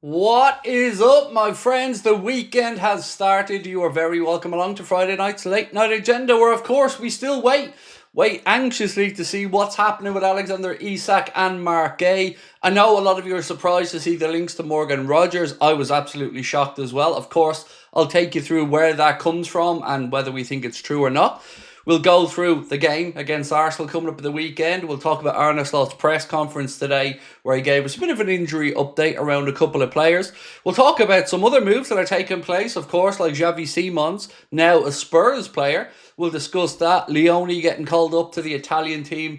What is up, my friends? The weekend has started. You are very welcome along to Friday night's late night agenda, where of course we still wait anxiously to see what's happening with Alexander Isak and Mark Guehi. I know a lot of you are surprised to see the links to Morgan Rogers. I was absolutely shocked as well. Of course, I'll take you through where that comes from and whether we think it's true or not. We'll go through the game against Arsenal coming up at the weekend. We'll talk about Arne Sloth's press conference today, where he gave us a bit of an injury update around a couple of players. We'll talk about some other moves that are taking place, of course, like Xavi Simons, now a Spurs player. We'll discuss that. Leone getting called up to the Italian team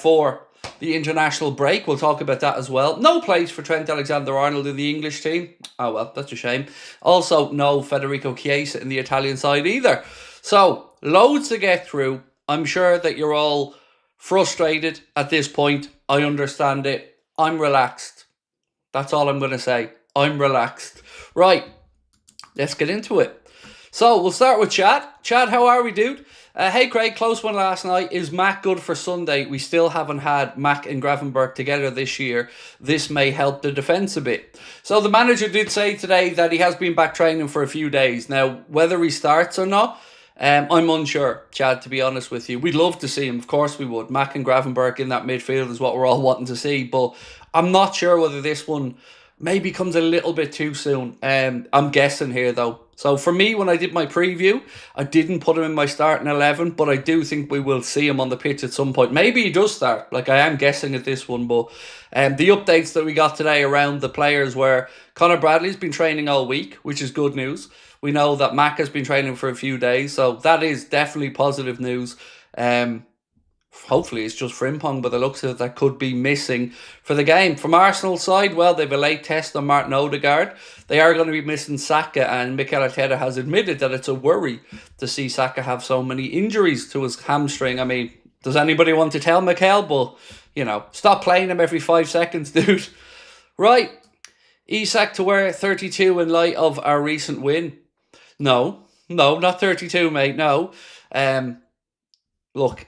for the international break. We'll talk about that as well. No place for Trent Alexander-Arnold in the English team. Oh, well, that's a shame. Also, no Federico Chiesa in the Italian side either. So, loads to get through. I'm sure that you're all frustrated at this point. I understand it. I'm relaxed. That's all I'm going to say. I'm relaxed. Right, let's get into it. So, we'll start with Chad. Chad, how are we, dude? Hey, Craig, close one last night. Is Mac good for Sunday? We still haven't had Mac and Gravenberch together this year. This may help the defence a bit. So, the manager did say today that he has been back training for a few days. Now, whether he starts or not, I'm unsure, Chad, to be honest with you. We'd love to see him. Of course we would. Mac and Gravenberch in that midfield is what we're all wanting to see. But I'm not sure whether this one maybe comes a little bit too soon. I'm guessing here, though. So for me, when I did my preview, I didn't put him in my starting 11, but I do think we will see him on the pitch at some point. Maybe he does start. Like, I am guessing at this one. But the updates that we got today around the players were Connor Bradley's been training all week, which is good news. We know that Mac has been training for a few days, so that is definitely positive news. Hopefully it's just Frimpong, but the looks of it that could be missing for the game. From Arsenal's side, well, they've a late test on Martin Odegaard. They are going to be missing Saka, and Mikel Arteta has admitted that it's a worry to see Saka have so many injuries to his hamstring. I mean, does anybody want to tell Mikel? But, you know, stop playing him every 5 seconds, dude. Right, Isak to wear 32 in light of our recent win. No, not 32, mate, no. Look,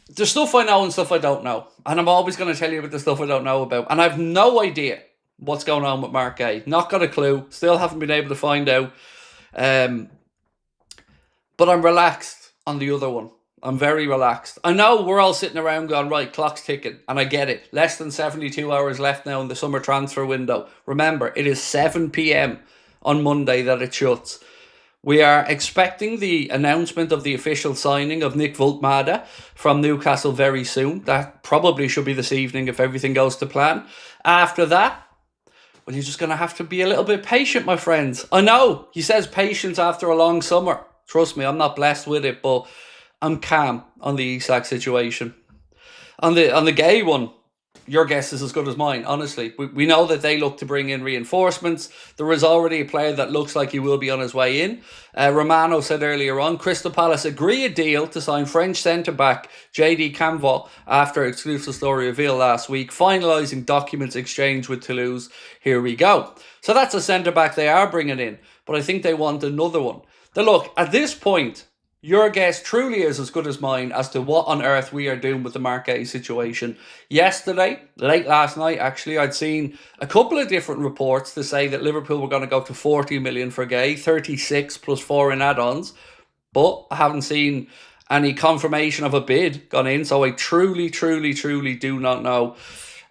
there's stuff I know and stuff I don't know. And I'm always going to tell you about the stuff I don't know about. And I've no idea what's going on with Mark Guehi. Not got a clue. Still haven't been able to find out. But I'm relaxed on the other one. I'm very relaxed. I know we're all sitting around going, right, clock's ticking. And I get it. Less than 72 hours left now in the summer transfer window. Remember, it is 7 p.m. on Monday that it shuts. We are expecting the announcement of the official signing of Nick Vultmada from Newcastle very soon. That probably should be this evening if everything goes to plan. After that, well, you're just going to have to be a little bit patient, my friends. I know, he says patience after a long summer. Trust me, I'm not blessed with it, but I'm calm on the Isak situation. On the Guehi one, your guess is as good as mine, honestly. We know that they look to bring in reinforcements. There is already a player that looks like he will be on his way in. Romano said earlier on, Crystal Palace agree a deal to sign French centre-back JD Camvot after exclusive story revealed last week, finalising documents exchanged with Toulouse. Here we go. So that's a centre-back they are bringing in, but I think they want another one. Now look, at this point, your guess truly is as good as mine as to what on earth we are doing with the Mark Guehi situation. Yesterday, late last night actually, I'd seen a couple of different reports to say that Liverpool were going to go to 40 million for Guehi, 36 plus 4 in add-ons. But I haven't seen any confirmation of a bid gone in, so I truly do not know.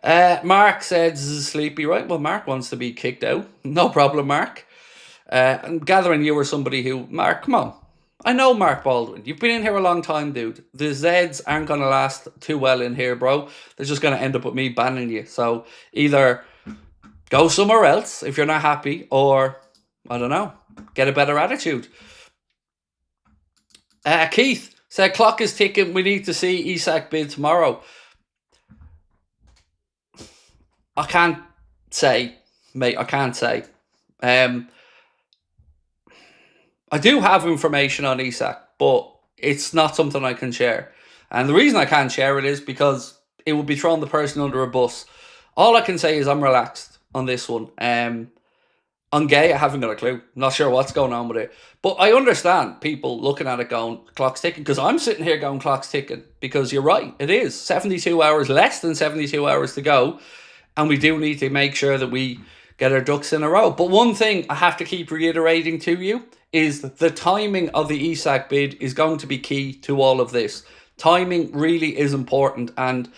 Mark said, sleepy, right? Well, Mark wants to be kicked out. No problem, Mark. I'm gathering you were somebody who... Mark, come on. I know Mark Baldwin. You've been in here a long time, dude. The Zeds aren't going to last too well in here, bro. They're just going to end up with me banning you. So either go somewhere else if you're not happy, or, I don't know, get a better attitude. Keith said, clock is ticking. We need to see Isak bid tomorrow. I can't say, mate. I can't say. I do have information on Isak, but it's not something I can share. And the reason I can't share it is because it would be throwing the person under a bus. All I can say is I'm relaxed on this one. On Guehi, I haven't got a clue. I'm not sure what's going on with it. But I understand people looking at it going, clock's ticking. Because I'm sitting here going, clock's ticking. Because you're right, it is. 72 hours, less than 72 hours to go. And we do need to make sure that we get our ducks in a row. But one thing I have to keep reiterating to you is the timing of the Isak bid is going to be key to all of this. Timing really is important, and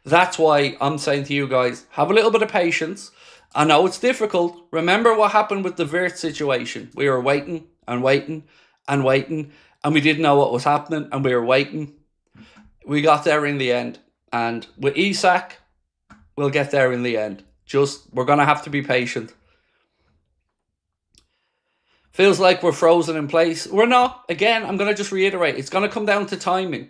that's why I'm saying to you guys, have a little bit of patience. I know it's difficult. Remember what happened with the Wirtz situation. We were waiting and waiting and waiting, and we didn't know what was happening, and we were waiting. We got there in the end, and with Isak, we'll get there in the end. We're going to have to be patient. Feels like we're frozen in place. We're not. Again, I'm going to just reiterate, it's going to come down to timing.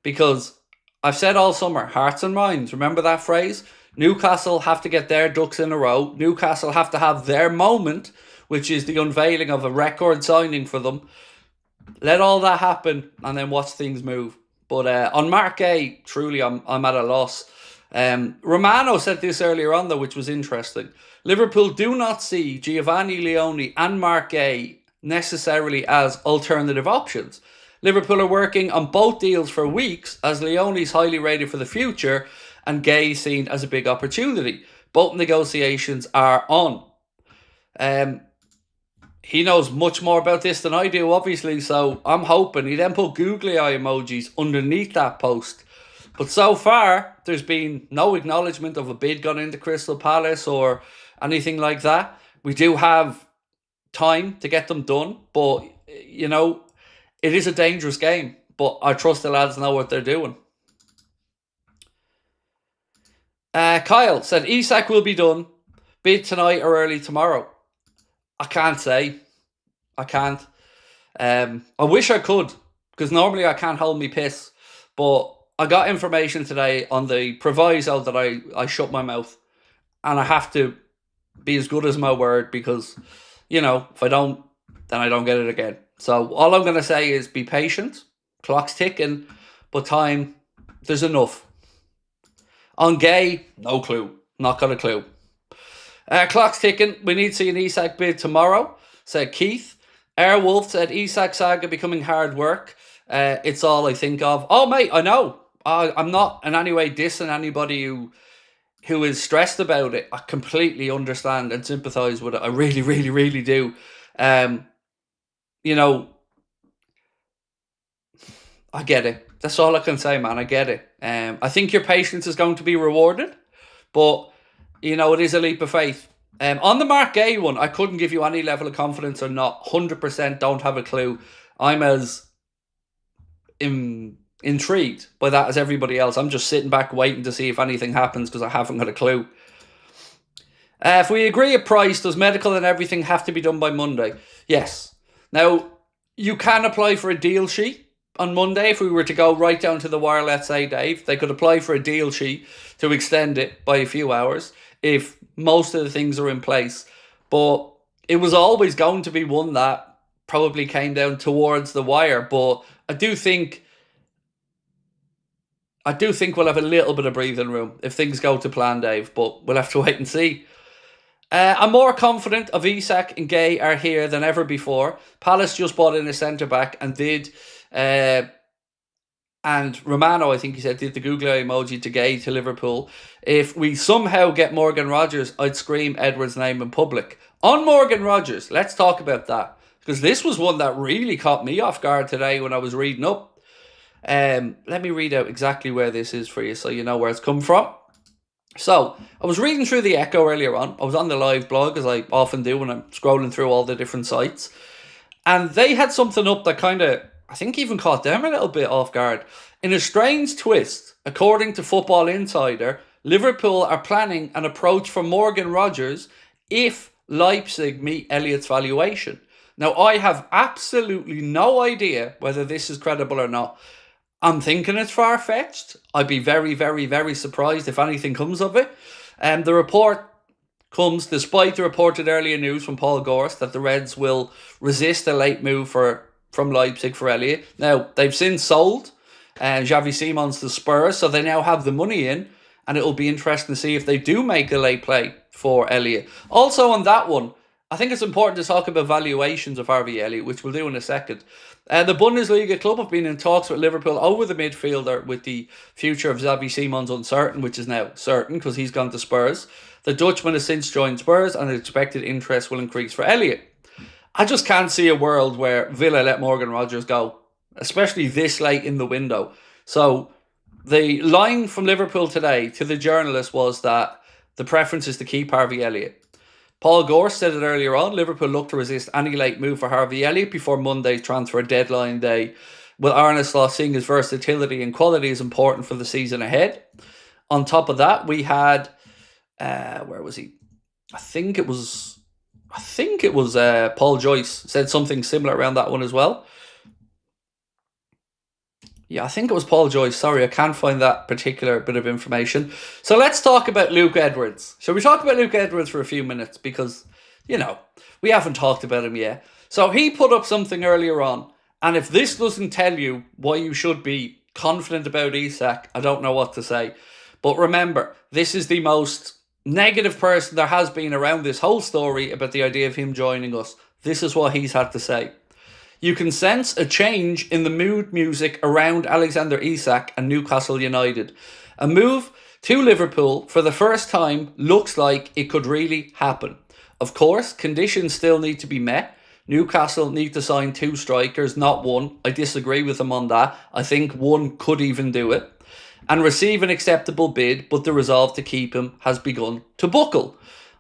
Because I've said all summer, hearts and minds, remember that phrase? Newcastle have to get their ducks in a row. Newcastle have to have their moment, which is the unveiling of a record signing for them. Let all that happen and then watch things move. But on Mark Guehi, truly, I'm at a loss. Romano said this earlier on, though, which was interesting. Liverpool do not see Giovanni Leone and Mark Guehi necessarily as alternative options. Liverpool are working on both deals for weeks, as Leone's highly rated for the future and Guehi seen as a big opportunity. Both negotiations are on. He knows much more about this than I do, obviously, so I'm hoping. He then put googly eye emojis underneath that post. But so far, there's been no acknowledgement of a bid gone into Crystal Palace or anything like that. We do have time to get them done, but, you know, it is a dangerous game, but I trust the lads know what they're doing. Kyle said, Isak will be done. Bid tonight or early tomorrow. I can't say. I can't. I wish I could, because normally I can't hold me piss. But I got information today on the proviso that I shut my mouth. And I have to be as good as my word, because, you know, if I don't, then I don't get it again. So all I'm going to say is be patient. Clock's ticking, but time, there's enough. On Guehi, no clue. Not got a clue. Clock's ticking. We need to see an Isak bid tomorrow, said Keith. Airwolf said Isak saga becoming hard work. It's all I think of. Oh, mate, I know. I'm not in any way dissing anybody who is stressed about it. I completely understand and sympathise with it. I really, really, really do. You know, I get it. That's all I can say, man. I get it. I think your patience is going to be rewarded, but, you know, it is a leap of faith. On the Mark Guehi one, I couldn't give you any level of confidence or not. 100% don't have a clue. I'm as intrigued by that as everybody else. I'm just sitting back waiting to see if anything happens, because I haven't got a clue. If we agree a price, does medical and everything have to be done by Monday? Yes. Now, you can apply for a deal sheet on Monday. If we were to go right down to the wire, let's say, Dave, they could apply for a deal sheet to extend it by a few hours if most of the things are in place. But it was always going to be one that probably came down towards the wire. But I do think we'll have a little bit of breathing room if things go to plan, Dave. But we'll have to wait and see. I'm more confident of Isak and Guehi are here than ever before. Palace just bought in a centre-back and did... and Romano, I think he said, did the googly eye emoji to Guehi to Liverpool. If we somehow get Morgan Rogers, I'd scream Edwards' name in public. On Morgan Rogers, let's talk about that, because this was one that really caught me off guard today when I was reading up. Let me read out exactly where this is for you so you know where it's come from. So, I was reading through the Echo earlier on. I was on the live blog, as I often do when I'm scrolling through all the different sites. And they had something up that kind of, I think, even caught them a little bit off guard. In a strange twist, according to Football Insider, Liverpool are planning an approach for Morgan Rogers if Leipzig meet Elliott's valuation. Now, I have absolutely no idea whether this is credible or not. I'm thinking it's far-fetched. I'd be very, very, very surprised if anything comes of it. The report comes despite the reported earlier news from Paul Gorst that the Reds will resist a late move from Leipzig for Elliott. Now, they've since sold Xavi Simons to Spurs, so they now have the money in, and it'll be interesting to see if they do make a late play for Elliott. Also on that one, I think it's important to talk about valuations of Harvey Elliott, which we'll do in a second. The Bundesliga club have been in talks with Liverpool over the midfielder, with the future of Xavi Simons uncertain, which is now certain because he's gone to Spurs. The Dutchman has since joined Spurs and expected interest will increase for Elliott. I just can't see a world where Villa let Morgan Rogers go, especially this late in the window. So the line from Liverpool today to the journalist was that the preference is to keep Harvey Elliott. Paul Gorse said it earlier on, Liverpool look to resist any late move for Harvey Elliott before Monday's transfer deadline day, with Arne Slot seeing his versatility and quality is important for the season ahead. On top of that, we had, where was he? I think it was Paul Joyce said something similar around that one as well. Yeah, I think it was Paul Joyce. Sorry, I can't find that particular bit of information. So let's talk about Luke Edwards. Shall we talk about Luke Edwards for a few minutes? Because, we haven't talked about him yet. So he put up something earlier on. And if this doesn't tell you why you should be confident about Isak, I don't know what to say. But remember, this is the most negative person there has been around this whole story about the idea of him joining us. This is what he's had to say. You can sense a change in the mood music around Alexander Isak and Newcastle United. A move to Liverpool for the first time looks like it could really happen. Of course, conditions still need to be met. Newcastle need to sign 2 strikers, not 1. I disagree with them on that. I think 1 could even do it. And receive an acceptable bid, but the resolve to keep him has begun to buckle.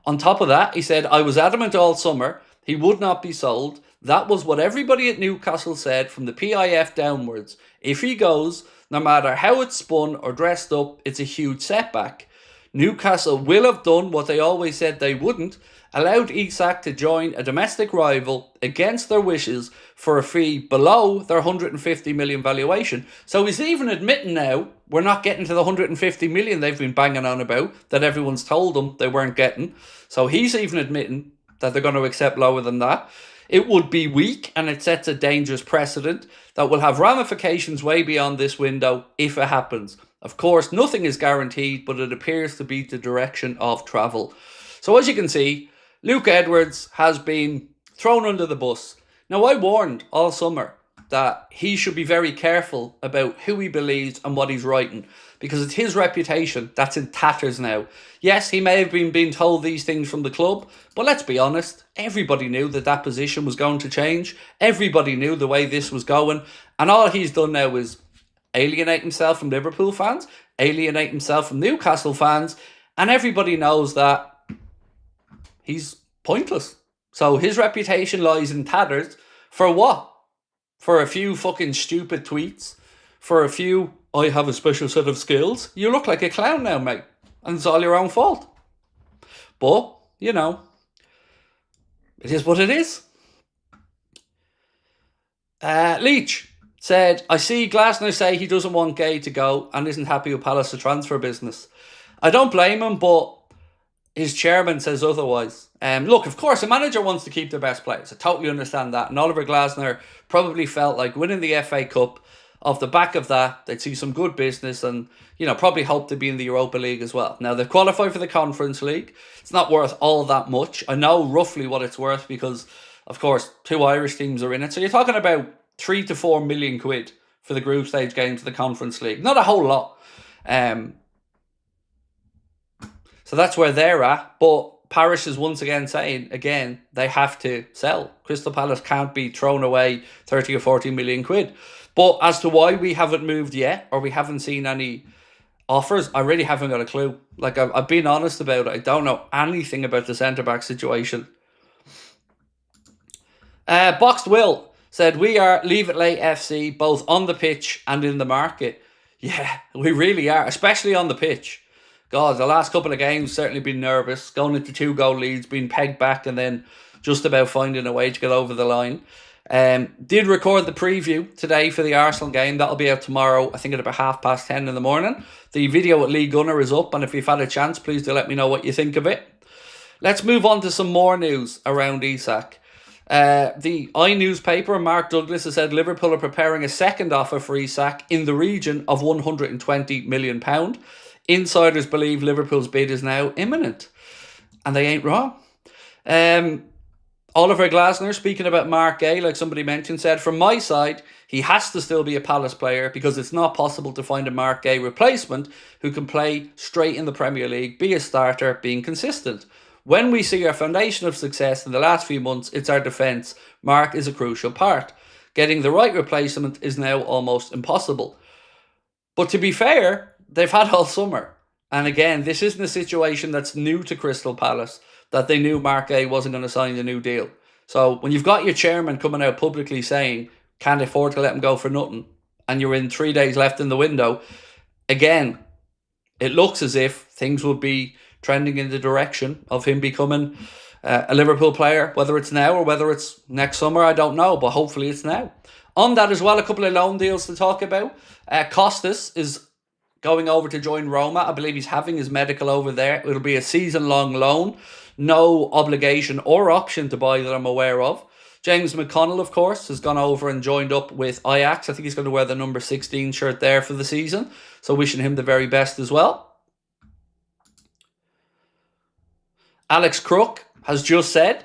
On top of that, he said, I was adamant all summer he would not be sold. That was what everybody at Newcastle said from the PIF downwards. If he goes, no matter how it's spun or dressed up, it's a huge setback. Newcastle will have done what they always said they wouldn't, allowed Isak to join a domestic rival against their wishes for a fee below their 150 million valuation. So he's even admitting now we're not getting to the 150 million they've been banging on about, that everyone's told them they weren't getting. So he's even admitting that they're going to accept lower than that. It would be weak, and it sets a dangerous precedent that will have ramifications way beyond this window if it happens. Of course, nothing is guaranteed, but it appears to be the direction of travel. So as you can see, Luke Edwards has been thrown under the bus. Now, I warned all summer that he should be very careful about who he believes and what he's writing, because it's his reputation that's in tatters now. Yes, he may have been being told these things from the club, but let's be honest, everybody knew that that position was going to change. Everybody knew the way this was going, and all he's done now is alienate himself from Liverpool fans, alienate himself from Newcastle fans, and everybody knows that he's pointless. So his reputation lies in tatters for what? For a few fucking stupid tweets, for a few, I have a special set of skills. You look like a clown now, mate. And it's all your own fault. But, it is what it is. Leach said, I see Glasner say he doesn't want Guehi to go and isn't happy with Palace's transfer business. I don't blame him, but his chairman says otherwise. Look, of course, a manager wants to keep their best players. I totally understand that. And Oliver Glasner probably felt like winning the FA Cup, off the back of that, they'd see some good business and, probably hope to be in the Europa League as well. Now, they've qualified for the Conference League. It's not worth all that much. I know roughly what it's worth because, of course, 2 Irish teams are in it. So you're talking about 3 to 4 million quid for the group stage games of the Conference League. Not a whole lot. So that's where they're at. But Parish is once again saying, they have to sell. Crystal Palace can't be thrown away 30 or 40 million quid. But as to why we haven't moved yet, or we haven't seen any offers, I really haven't got a clue. Like, I've been honest about it. I don't know anything about the centre-back situation. Boxed Will said, we are Leave It Late FC, both on the pitch and in the market. Yeah, we really are, especially on the pitch. God, the last couple of games certainly been nervous. Going into 2-goal leads, being pegged back and then just about finding a way to get over the line. Did record the preview today for the Arsenal game. That'll be out tomorrow, I think at about 10:30 in the morning. The video at Lee Gunner is up, and if you've had a chance, please do let me know what you think of it. Let's move on to some more news around Isak. The newspaper and Mark Douglas has said Liverpool are preparing a second offer for Isak in the region of £120 million. Insiders believe Liverpool's bid is now imminent. And they ain't wrong. Oliver Glasner, speaking about Mark Gay, like somebody mentioned, said, from my side, he has to still be a Palace player because it's not possible to find a Mark Gay replacement who can play straight in the Premier League, be a starter, being consistent. When we see our foundation of success in the last few months, it's our defence. Mark is a crucial part. Getting the right replacement is now almost impossible. But to be fair, they've had all summer. And again, this isn't a situation that's new to Crystal Palace, that they knew Mark A wasn't going to sign a new deal. So when you've got your chairman coming out publicly saying, can't afford to let him go for nothing, and you're in 3 days left in the window, again, it looks as if things will be trending in the direction of him becoming a Liverpool player. Whether it's now or whether it's next summer, I don't know, but hopefully it's now. On that as well, a couple of loan deals to talk about. Costas is going over to join Roma. I believe he's having his medical over there. It'll be a season-long loan. No obligation or option to buy that I'm aware of. James McConnell, of course, has gone over and joined up with Ajax. I think he's going to wear the number 16 shirt there for the season. So wishing him the very best as well. Alex Crook has just said,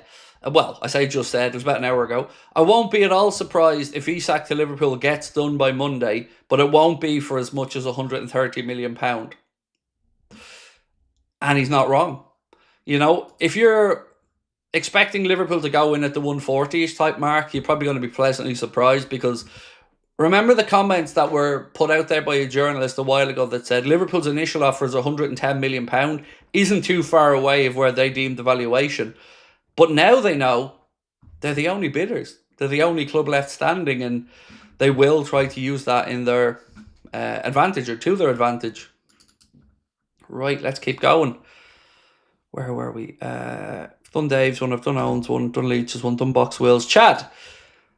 well, I say just said, it was about an hour ago, I won't be at all surprised if Isak to Liverpool gets done by Monday, but it won't be for as much as £130 million. And he's not wrong. You know, if you're expecting Liverpool to go in at the 140-ish type mark, you're probably going to be pleasantly surprised, because remember the comments that were put out there by a journalist a while ago that said Liverpool's initial offer is £110 million, isn't too far away of where they deemed the valuation. But now they know they're the only bidders. They're the only club left standing, and they will try to use that in their advantage, or to their advantage. Right, let's keep going. Where were we? Done Dave's one, I've done Owen's one, done Leach's one, done Box Will's. Chad,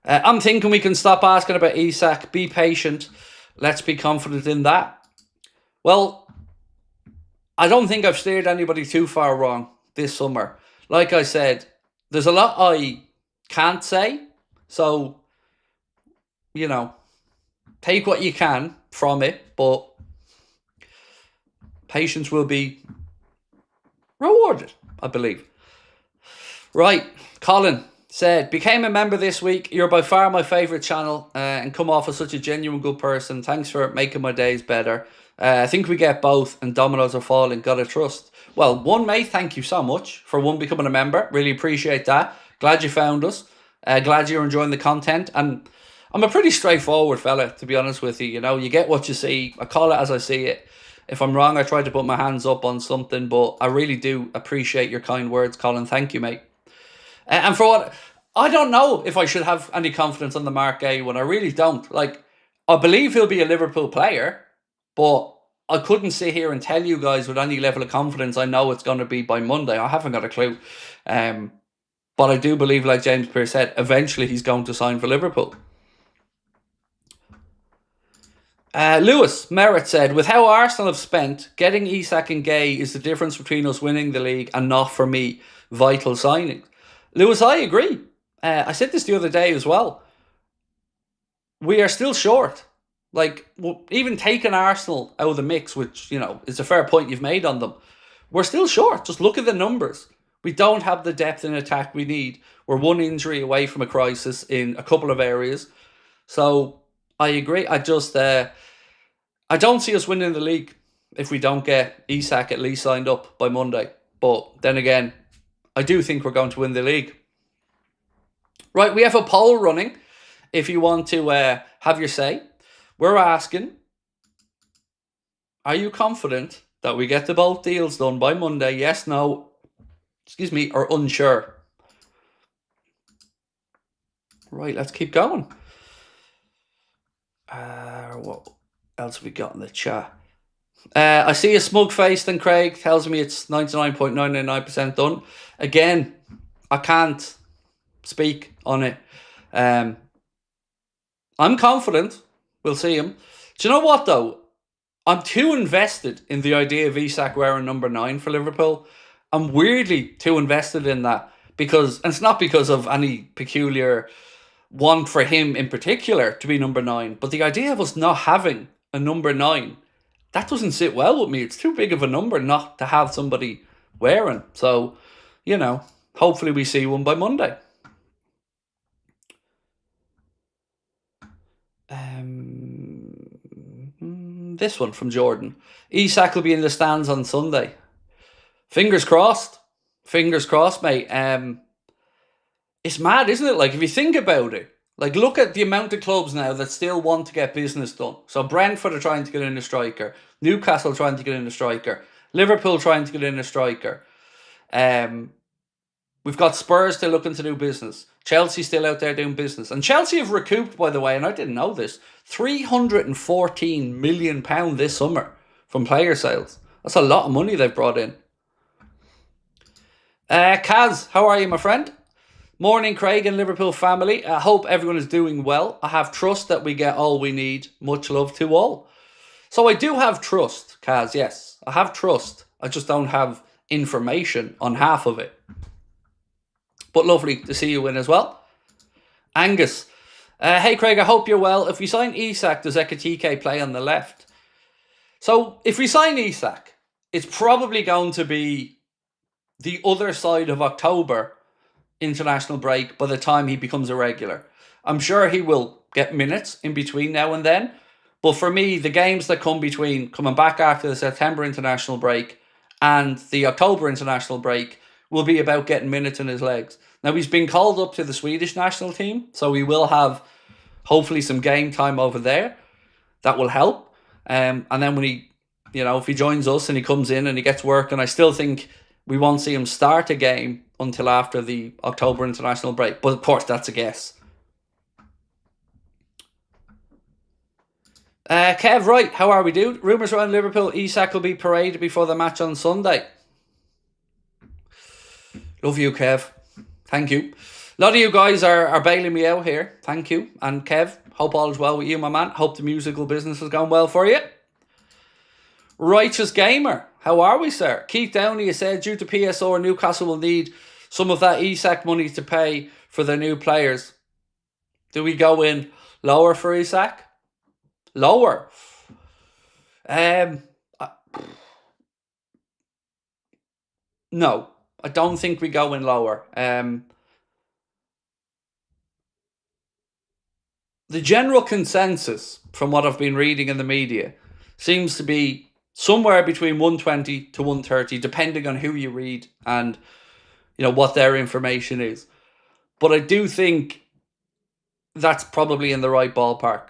I'm thinking we can stop asking about Isak. Be patient. Let's be confident in that. Well, I don't think I've steered anybody too far wrong this summer. Like I said, there's a lot I can't say. So, you know, take what you can from it, but patience will be rewarded, I believe. Right, Colin said, became a member this week. You're by far my favourite channel and come off as such a genuine good person. Thanks for making my days better. I think we get both, and dominoes are falling. Gotta trust. Well, one, mate, thank you so much for becoming a member. Really appreciate that. Glad you found us. Glad you're enjoying the content. And I'm a pretty straightforward fella, to be honest with you. You know, you get what you see. I call it as I see it. If I'm wrong, I try to put my hands up on something, but I really do appreciate your kind words, Colin. Thank you, mate. And for what, I don't know if I should have any confidence on the Mark Gay one. I really don't. Like, I believe he'll be a Liverpool player, but I couldn't sit here and tell you guys with any level of confidence I know it's going to be by Monday. I haven't got a clue. But I do believe, like James Pearce said, eventually he's going to sign for Liverpool. Lewis Merritt said, with how Arsenal have spent, getting Isak and Guehi is the difference between us winning the league and not, for me, vital signings. Lewis, I agree. I said this the other day as well. We are still short. Like, even taking Arsenal out of the mix, which, you know, is a fair point you've made on them, we're still short. Just look at the numbers. We don't have the depth in attack we need. We're one injury away from a crisis in a couple of areas. So, I agree. I don't see us winning the league if we don't get Isak at least signed up by Monday. But then again, I do think we're going to win the league. Right, we have a poll running. If you want to have your say, we're asking, are you confident that we get the both deals done by Monday? Yes, no, or unsure? Right, let's keep going. What else have we got in the chat? I see a smug face, then Craig tells me it's 99.999% done. Again, I can't speak on it. I'm confident we'll see him. Do you know what, though? I'm too invested in the idea of Isak wearing number 9 for Liverpool. I'm weirdly too invested in that, because, and it's not because of any peculiar want for him in particular to be number 9, but the idea of us not having a number 9, that doesn't sit well with me. It's too big of a number not to have somebody wearing. So, you know, hopefully we see one by Monday. This one from Jordan. Isak will be in the stands on Sunday. Fingers crossed. Fingers crossed, mate. It's mad, isn't it? Like, if you think about it, like, look at the amount of clubs now that still want to get business done. So Brentford are trying to get in a striker. Newcastle trying to get in a striker. Liverpool trying to get in a striker. We've got Spurs still looking to do business. Chelsea still out there doing business. And Chelsea have recouped, by the way, and I didn't know this, £314 million this summer from player sales. That's a lot of money they've brought in. Kaz, how are you, my friend? Morning, Craig and Liverpool family. I hope everyone is doing well. I have trust that we get all we need. Much love to all. So I do have trust, Kaz, yes. I have trust. I just don't have information on half of it. But lovely to see you in as well. Angus. Hey, Craig, I hope you're well. If we sign Isak, does Ekitike play on the left? So if we sign Isak, it's probably going to be the other side of October international break by the time he becomes a regular. I'm sure he will get minutes in between now and then. But for me, the games that come between coming back after the September international break and the October international break will be about getting minutes in his legs. Now, he's been called up to the Swedish national team, so he will have hopefully some game time over there. That will help. And then when he, if he joins us and he comes in and he gets work, and I still think we won't see him start a game until after the October international break. But of course, that's a guess. Kev, right, how are we, dude? Rumours around Liverpool, Isak will be paraded before the match on Sunday. Love you, Kev. Thank you. A lot of you guys are bailing me out here. Thank you. And Kev, hope all is well with you, my man. Hope the musical business has gone well for you. Righteous Gamer, how are we, sir? Keith Downey has said, due to PSR, Newcastle will need some of that Isak money to pay for their new players. Do we go in lower for Isak? Lower? No, I don't think we go in lower. The general consensus, from what I've been reading in the media, seems to be somewhere between 120 to 130, depending on who you read and what their information is. But I do think that's probably in the right ballpark.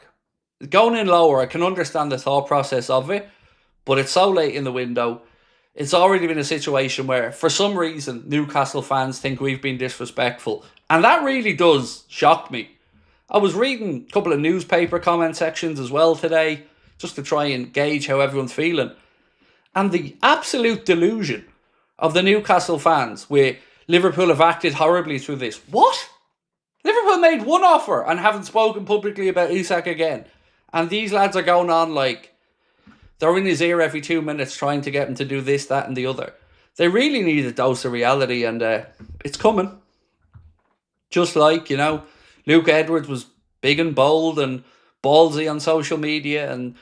Going in lower, I can understand the thought process of it, but it's so late in the window. It's already been a situation where, for some reason, Newcastle fans think we've been disrespectful. And that really does shock me. I was reading a couple of newspaper comment sections as well today, just to try and gauge how everyone's feeling. And the absolute delusion of the Newcastle fans, where Liverpool have acted horribly through this. What? Liverpool made one offer and haven't spoken publicly about Isak again. And these lads are going on like they're in his ear every 2 minutes trying to get him to do this, that and the other. They really need a dose of reality, and it's coming. Just like, Luke Edwards was big and bold and ballsy on social media and,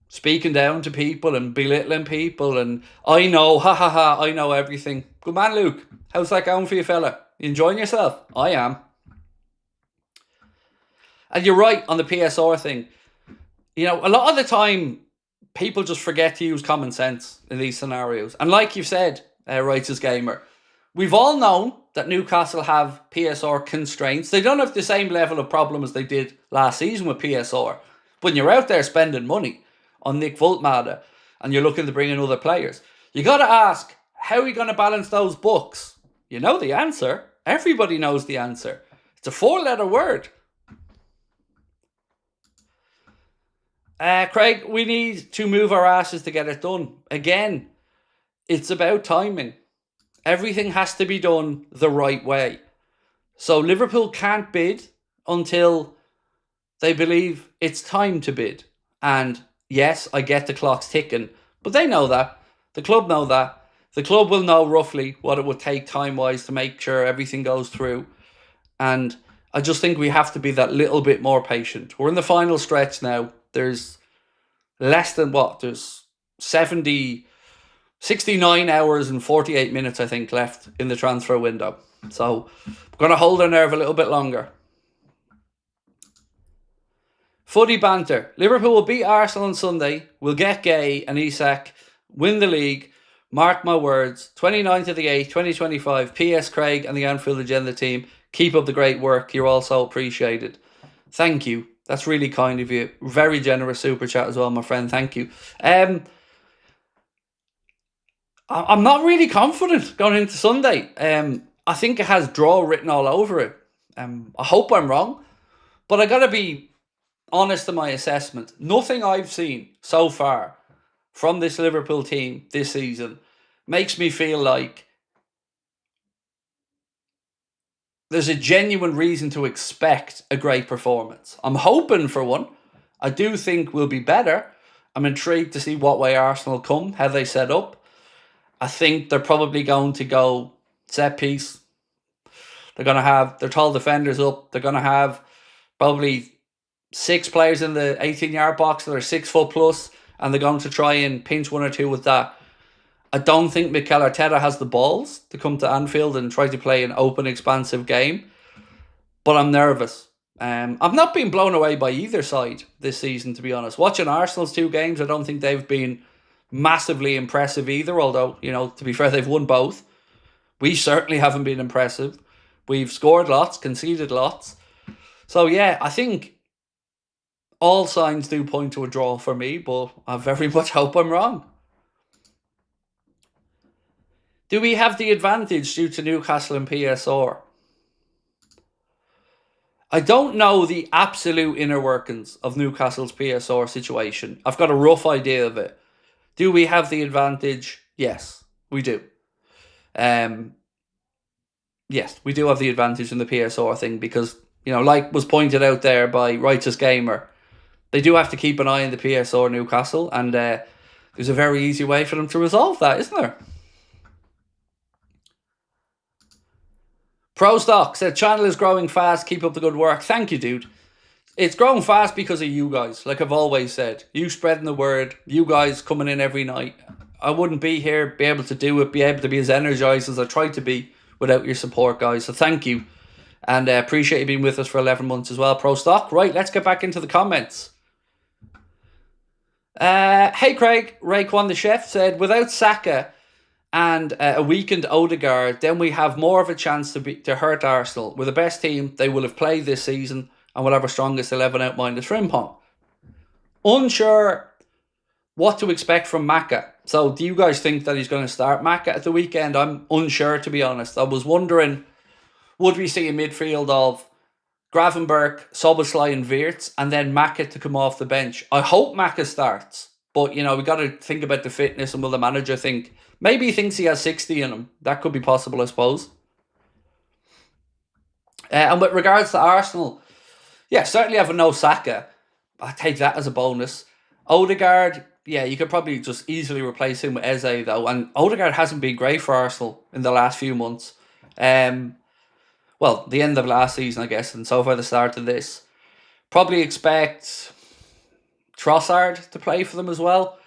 speaking down to people and belittling people and I know, I know everything. Good man, Luke. How's that going for you, fella? You enjoying yourself? I am. And you're right on the PSR thing. A lot of the time, people just forget to use common sense in these scenarios. And like you've said, Righteous Gamer, we've all known that Newcastle have PSR constraints. They don't have the same level of problem as they did last season with PSR. But when you're out there spending money on Nick Voltmada and you're looking to bring in other players, you got to ask, how are you going to balance those books? You know the answer. Everybody knows the answer. It's a 4-letter word. Craig, we need to move our asses to get it done. Again, it's about timing. Everything has to be done the right way. So Liverpool can't bid until they believe it's time to bid. And yes, I get the clock's ticking, but they know that. The club know that. The club will know roughly what it would take time-wise to make sure everything goes through. And I just think we have to be that little bit more patient. We're in the final stretch now. There's less than There's 69 hours and 48 minutes, I think, left in the transfer window. So we're going to hold our nerve a little bit longer. Footy banter. Liverpool will beat Arsenal on Sunday. We'll get Guehi and Isak, win the league. Mark my words. 29th of the 8th, 2025. P.S. Craig and the Anfield Agenda team. Keep up the great work. You're all so appreciated. Thank you. That's really kind of you. Very generous super chat as well, my friend. Thank you. I'm not really confident going into Sunday. I think it has draw written all over it. I hope I'm wrong. But I got to be honest in my assessment. Nothing I've seen so far from this Liverpool team this season makes me feel like there's a genuine reason to expect a great performance. I'm hoping for one. I do think we'll be better. I'm intrigued to see what way Arsenal come, how they set up. I think they're probably going to go set piece. They're going to have their tall defenders up. They're going to have probably 6 players in the 18-yard box that are 6 foot plus, and they're going to try and pinch 1 or 2 with that. I don't think Mikel Arteta has the balls to come to Anfield and try to play an open, expansive game, but I'm nervous. I've not been blown away by either side this season, to be honest. Watching Arsenal's 2 games, I don't think they've been massively impressive either, although, to be fair, they've won both. We certainly haven't been impressive. We've scored lots, conceded lots. So, yeah, I think all signs do point to a draw for me, but I very much hope I'm wrong. Do we have the advantage due to Newcastle and PSR? I don't know the absolute inner workings of Newcastle's PSR situation. I've got a rough idea of it. Do we have the advantage? Yes, we do. Yes, we do have the advantage in the PSR thing because, like was pointed out there by Righteous Gamer, they do have to keep an eye on the PSR Newcastle, and there's a very easy way for them to resolve that, isn't there? ProStock said, channel is growing fast, keep up the good work. Thank you, dude. It's growing fast because of you guys, like I've always said. You spreading the word, you guys coming in every night. I wouldn't be here, be able to do it, be able to be as energized as I try to be without your support, guys. So thank you. And appreciate you being with us for 11 months as well, ProStock. Right, let's get back into the comments. Hey, Craig. Raekwon the Chef said, without Saka and a weakened Odegaard, then we have more of a chance to hurt Arsenal. With the best team they will have played this season and will have a strongest 11 out minus Frimpong. Unsure what to expect from Maka. So do you guys think that he's going to start Maka at the weekend? I'm unsure, to be honest. I was wondering, would we see a midfield of Gravenberch, Szoboszlai and Wirtz, and then Maka to come off the bench? I hope Maka starts. But, we got to think about the fitness, and will the manager think... Maybe he thinks he has 60 in him. That could be possible, I suppose. And with regards to Arsenal, yeah, certainly having no Saka, I take that as a bonus. Odegaard, yeah, you could probably just easily replace him with Eze, though. And Odegaard hasn't been great for Arsenal in the last few months. Well, the end of last season, I guess, and so far the start of this. Probably expect Trossard to play for them as well.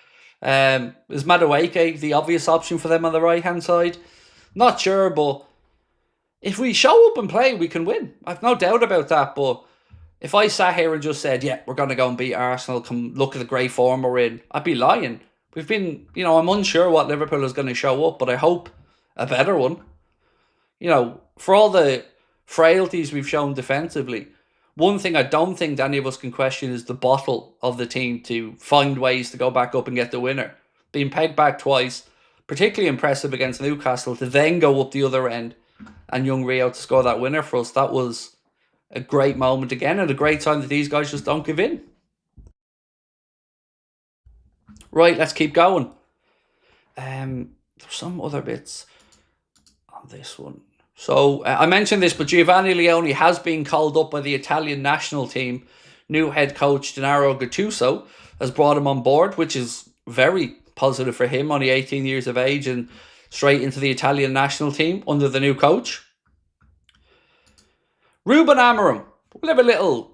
Is Madueke the obvious option for them on the right-hand side? Not sure, but if we show up and play, we can win. I've no doubt about that, but if I sat here and just said, yeah, we're going to go and beat Arsenal, come look at the great form we're in, I'd be lying. We've been, I'm unsure what Liverpool is going to show up, but I hope a better one. For all the frailties we've shown defensively, one thing I don't think any of us can question is the bottle of the team to find ways to go back up and get the winner. Being pegged back twice, particularly impressive against Newcastle, to then go up the other end and young Rio to score that winner for us. That was a great moment again, and a great sign that these guys just don't give in. Right, let's keep going. There's some other bits on this one. So, I mentioned this, but Giovanni Leone has been called up by the Italian national team. New head coach Gennaro Gattuso has brought him on board, which is very positive for him, only 18 years of age and straight into the Italian national team under the new coach. Ruben Amorim. We'll have a little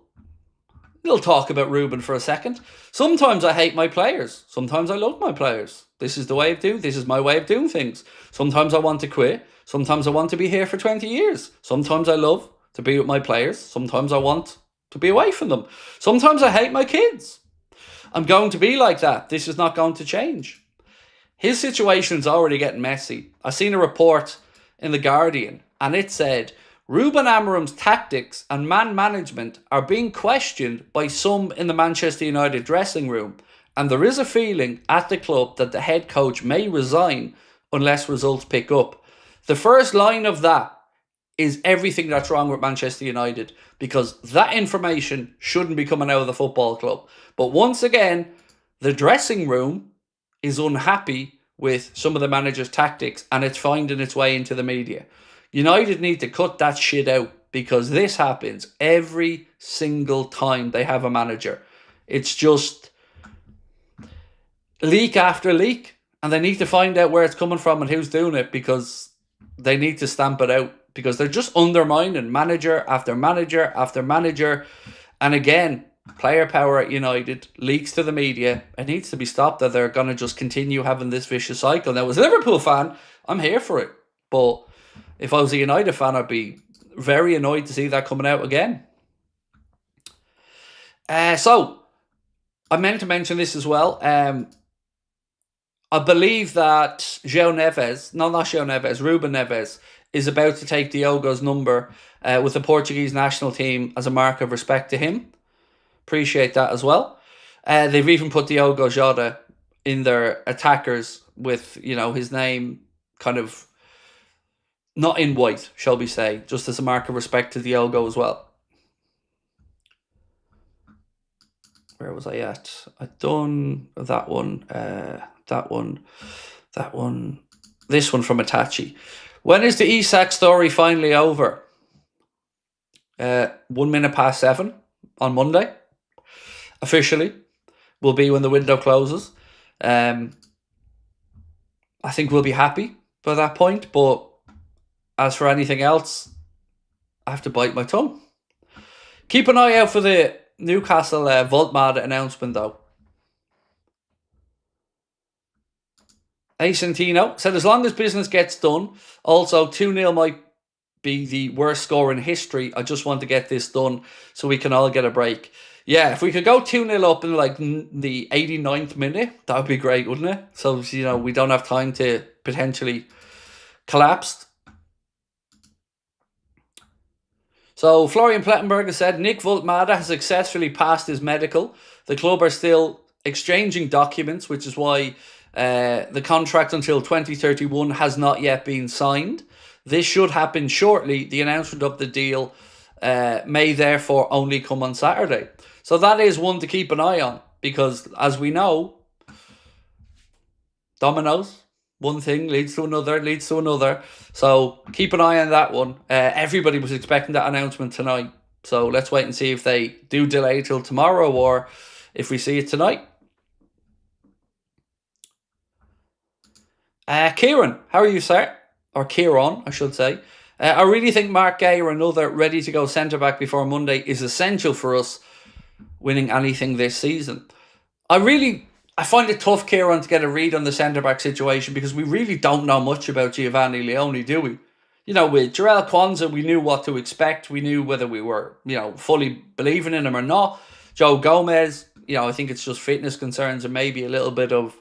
talk about Ruben for a second. Sometimes I hate my players. Sometimes I love my players. This is my way of doing things. Sometimes I want to quit. Sometimes I want to be here for 20 years. Sometimes I love to be with my players. Sometimes I want to be away from them. Sometimes I hate my kids. I'm going to be like that. This is not going to change. His situation's already getting messy. I seen a report in The Guardian, and it said Ruben Amorim's tactics and man management are being questioned by some in the Manchester United dressing room, and there is a feeling at the club that the head coach may resign unless results pick up. The first line of that is everything that's wrong with Manchester United, because that information shouldn't be coming out of the football club. But once again, the dressing room is unhappy with some of the manager's tactics, and it's finding its way into the media. United need to cut that shit out, because this happens every single time they have a manager. It's just leak after leak, and they need to find out where it's coming from and who's doing it, because they need to stamp it out, because they're just undermining manager after manager after manager. And again, player power at United leaks to the media. It needs to be stopped, that they're going to just continue having this vicious cycle. Now, as a Liverpool fan, I'm here for it. But if I was a United fan, I'd be very annoyed to see that coming out again. So, I meant to mention this as well. I believe that Ruben Neves is about to take Diogo's number with the Portuguese national team as a mark of respect to him. Appreciate that as well. They've even put Diogo Jota in their attackers with, his name kind of not in white, shall we say, just as a mark of respect to Diogo as well. Where was I at? I'd done that one, this one from Itachi. When is the Isak story finally over? 7:01 on Monday. Officially, will be when the window closes. I think we'll be happy by that point, but as for anything else, I have to bite my tongue. Keep an eye out for the Newcastle Voltmada announcement, though. Asentino said, as long as business gets done. Also, 2-0 might be the worst score in history. I just want to get this done so we can all get a break. Yeah, if we could go 2-0 up in like the 89th minute, that would be great, wouldn't it? So, we don't have time to potentially collapse. So, Florian Plettenberger said, Nick Voltmada has successfully passed his medical. The club are still exchanging documents, which is why the contract until 2031 has not yet been signed. This should happen shortly. The announcement of the deal may therefore only come on Saturday. So that is one to keep an eye on, because as we know, dominoes, one thing leads to another. So keep an eye on that one. Everybody was expecting that announcement tonight. So let's wait and see if they do delay till tomorrow or if we see it tonight. Kieran, how are you, sir? Or Kieran, I should say. I really think Mark Guehi or another ready-to-go centre-back before Monday is essential for us winning anything this season. I find it tough, Kieran, to get a read on the centre-back situation, because we really don't know much about Giovanni Leone, do we? With Jarell Kwanzaa, we knew what to expect. We knew whether we were, fully believing in him or not. Joe Gomez, I think it's just fitness concerns and maybe a little bit of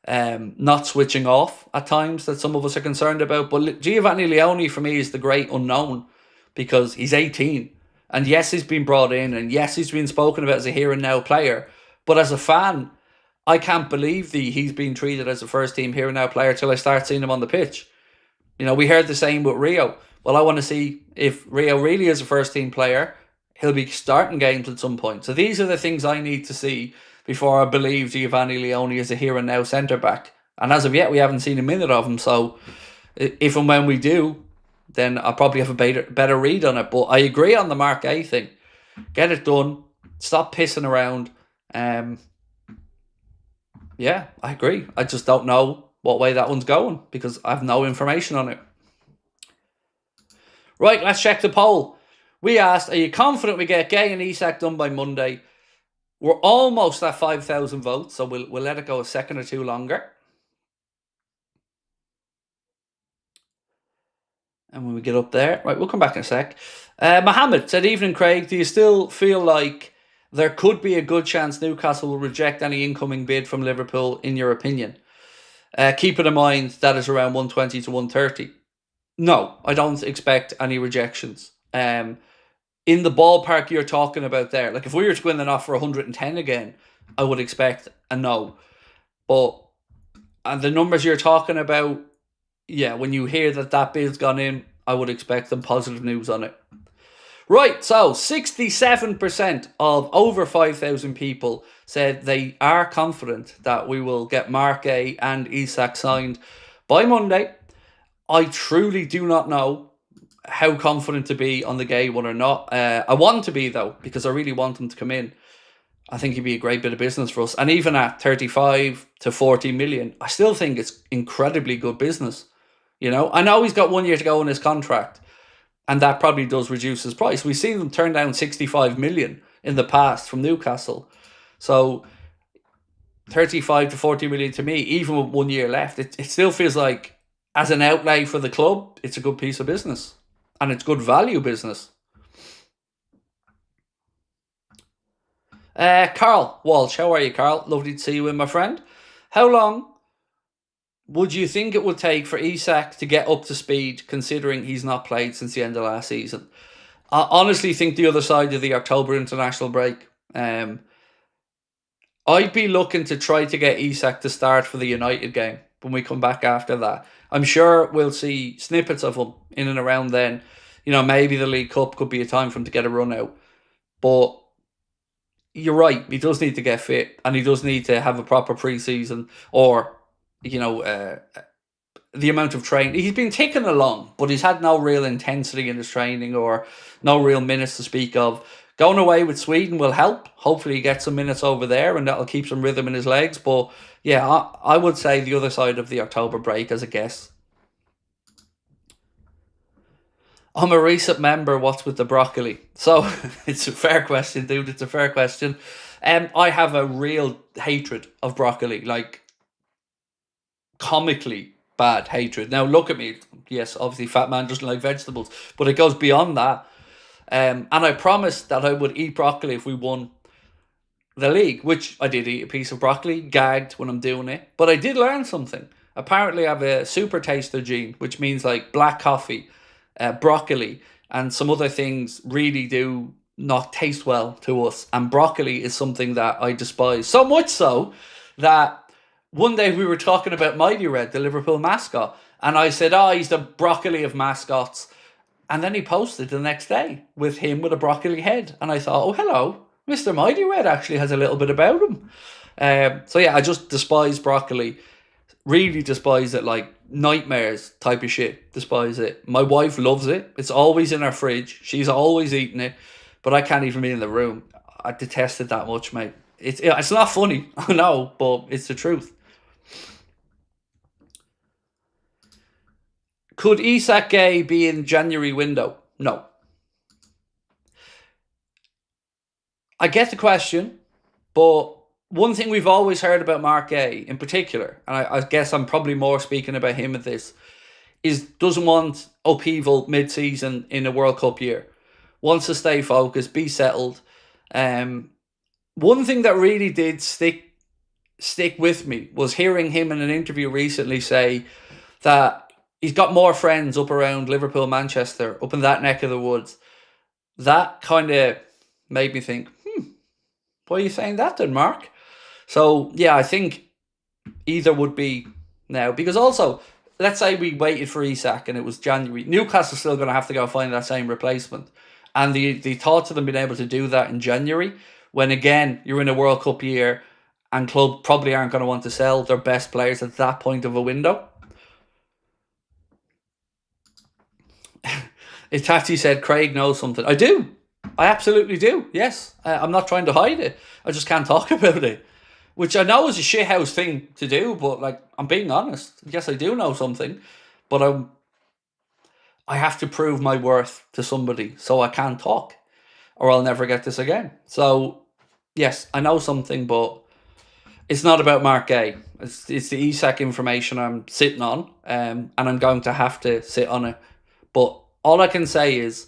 not switching off at times that some of us are concerned about. But Giovanni Leone, for me, is the great unknown, because he's 18. And yes, he's been brought in, and yes, he's been spoken about as a here and now player. But as a fan, I can't believe he's been treated as a first team here and now player till I start seeing him on the pitch. We heard the same with Rio. Well, I want to see if Rio really is a first team player. He'll be starting games at some point. So these are the things I need to see before I believe Giovanni Leone is a here and now centre back. And as of yet, we haven't seen a minute of him. So if and when we do, then I'll probably have a better read on it. But I agree on the Mark A thing. Get it done. Stop pissing around. Yeah, I agree. I just don't know what way that one's going, because I have no information on it. Right, let's check the poll. We asked, are you confident we get Guehi and Isak done by Monday? We're almost at 5,000 votes, so we'll let it go a second or two longer. And when we get up there, right, we'll come back in a sec. Mohammed said, "Evening, Craig. Do you still feel like there could be a good chance Newcastle will reject any incoming bid from Liverpool, in your opinion? Keeping in mind that is around 120 to 130. No, I don't expect any rejections. In the ballpark you're talking about there, like if we were to go in and offer 110 again, I would expect a no. But and the numbers you're talking about, yeah, when you hear that bid's gone in, I would expect some positive news on it. Right, so 67% of over 5,000 people said they are confident that we will get Mark A and Isak signed by Monday. I truly do not know how confident to be on the Guehi one or not. I want to be, though, because I really want him to come in. I think he'd be a great bit of business for us. And even at 35 to 40 million, I still think it's incredibly good business. You know, I know he's got 1 year to go on his contract, and that probably does reduce his price. We've seen them turn down 65 million in the past from Newcastle. So 35 to 40 million to me, even with 1 year left, it still feels like, as an outlay for the club, it's a good piece of business. And it's good value business. Carl Walsh, how are you, Carl? Lovely to see you in, my friend. How long would you think it would take for Isak to get up to speed, considering he's not played since the end of last season? I honestly think the other side of the October international break. I'd be looking to try to get Isak to start for the United game when we come back after that. I'm sure we'll see snippets of him in and around then. You know, maybe the League Cup could be a time for him to get a run out. But you're right, he does need to get fit, and he does need to have a proper pre-season, or, you know, the amount of training. He's been ticking along, but he's had no real intensity in his training or no real minutes to speak of. Going away with Sweden will help. Hopefully he gets some minutes over there, and that'll keep some rhythm in his legs. But yeah, I would say the other side of the October break as a guess. I'm a recent member. What's with the broccoli? So it's a fair question, dude. It's a fair question. I have a real hatred of broccoli, like comically bad hatred. Now look at me. Yes, obviously, fat man doesn't like vegetables, but it goes beyond that. And I promised that I would eat broccoli if we won the league, which I did eat a piece of broccoli, gagged when I'm doing it. But I did learn something. Apparently, I have a super taster gene, which means like black coffee, broccoli, and some other things really do not taste well to us. And broccoli is something that I despise. So much so that one day we were talking about Mighty Red, the Liverpool mascot. And I said, oh, he's the broccoli of mascots. And then he posted the next day with him with a broccoli head. And I thought, oh, hello, Mr. Mighty Red actually has a little bit about him. So yeah, I just despise broccoli. Really despise it, like nightmares type of shit. Despise it. My wife loves it. It's always in her fridge. She's always eating it. But I can't even be in the room. I detest it that much, mate. It's not funny, I know, but it's the truth. Could Isak Guehi be in January window? No. I get the question, but one thing we've always heard about Mark Guehi in particular, and I guess I'm probably more speaking about him at this, is doesn't want upheaval mid-season in a World Cup year. Wants to stay focused, be settled. One thing that really did stick with me was hearing him in an interview recently say that he's got more friends up around Liverpool, Manchester, up in that neck of the woods. That kind of made me think, why are you saying that then, Mark? So, yeah, I think either would be now. Because also, let's say we waited for Isak and it was January. Newcastle's still going to have to go find that same replacement. And the thoughts of them being able to do that in January, when again, you're in a World Cup year and club probably aren't going to want to sell their best players at that point of a window. Itachi said Craig knows something. I do. I absolutely do. Yes. I'm not trying to hide it. I just can't talk about it. Which I know is a shithouse thing to do, but like, I'm being honest. Yes, I do know something. But I have to prove my worth to somebody, so I can't talk, or I'll never get this again. So, yes, I know something, but it's not about Mark Guehi. It's the Isak information I'm sitting on, and I'm going to have to sit on it But all I can say is,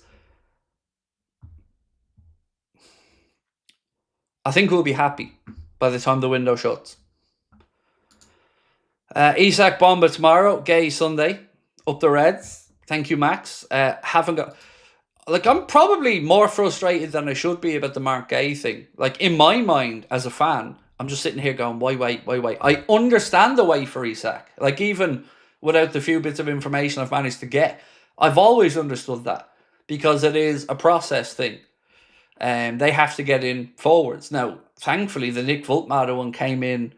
I think we'll be happy by the time the window shuts. Isak Bomba tomorrow, Guehi Sunday, up the Reds. Thank you, Max. Haven't got... Like, I'm probably more frustrated than I should be about the Mark Guehi thing. Like, in my mind, as a fan, I'm just sitting here going, why wait? I understand the wait for Isak. Like, even without the few bits of information I've managed to get, I've always understood that. Because it is a process thing. And they have to get in forwards. Now, thankfully, the Nick Vultmatter one came in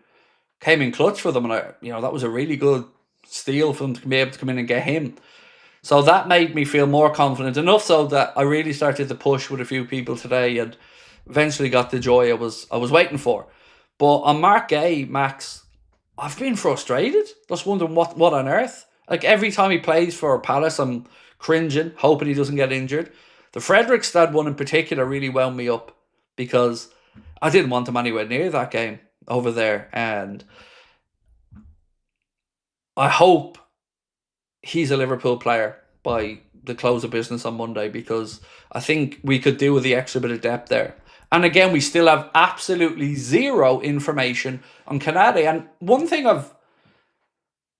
clutch for them. And, that was a really good steal for them to be able to come in and get him. So that made me feel more confident, enough so that I really started to push with a few people today and eventually got the joy I was waiting for. But on Mark Guehi, Max, I've been frustrated. Just wondering what on earth. Like, every time he plays for Palace, I'm cringing, hoping he doesn't get injured. The Fredrikstad one in particular really wound me up because I didn't want him anywhere near that game over there. And I hope he's a Liverpool player by the close of business on Monday, because I think we could do with the extra bit of depth there. And again, we still have absolutely zero information on Canade. And one thing I've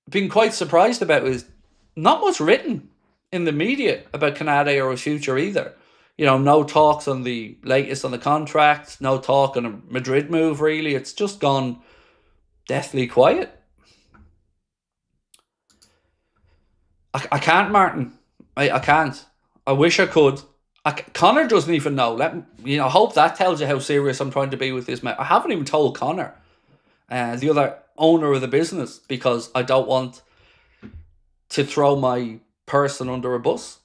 been quite surprised about is not much written in the media about Canade or his future either. No talks on the latest on the contract, no talk on a Madrid move, really. It's just gone deathly quiet. I can't, Martin. I can't. I wish I could. Connor doesn't even know. I hope that tells you how serious I'm trying to be with this, mate. I haven't even told Connor, the other owner of the business, because I don't want to throw my person under a bus.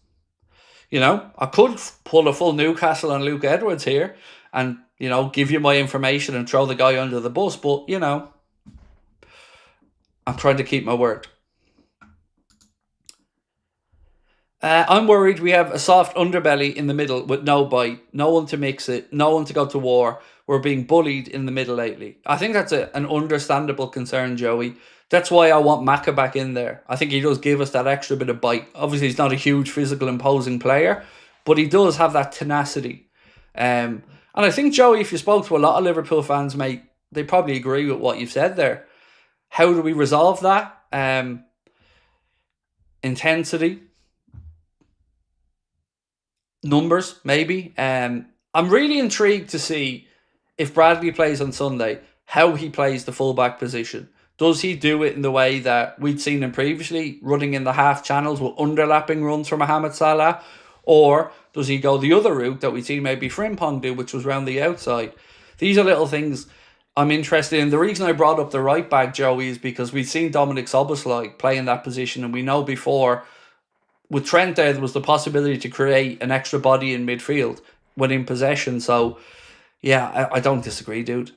I could pull a full Newcastle on Luke Edwards here and, give you my information and throw the guy under the bus. But, I'm trying to keep my word. I'm worried we have a soft underbelly in the middle with no bite, no one to mix it, no one to go to war. We're being bullied in the middle lately. I think that's an understandable concern, Joey. That's why I want Maka back in there. I think he does give us that extra bit of bite. Obviously, he's not a huge physical imposing player, but he does have that tenacity. And I think, Joey, if you spoke to a lot of Liverpool fans, mate, they probably agree with what you've said there. How do we resolve that? Intensity. Numbers, maybe. I'm really intrigued to see, if Bradley plays on Sunday, how he plays the fullback position. Does he do it in the way that we'd seen him previously, running in the half channels with underlapping runs for Mohamed Salah? Or does he go the other route that we'd seen maybe Frimpong do, which was round the outside? These are little things I'm interested in. The reason I brought up the right back, Joey, is because we've seen Dominic Szoboszlai play in that position, and we know before, with Trent there was the possibility to create an extra body in midfield when in possession. So, yeah, I don't disagree, dude.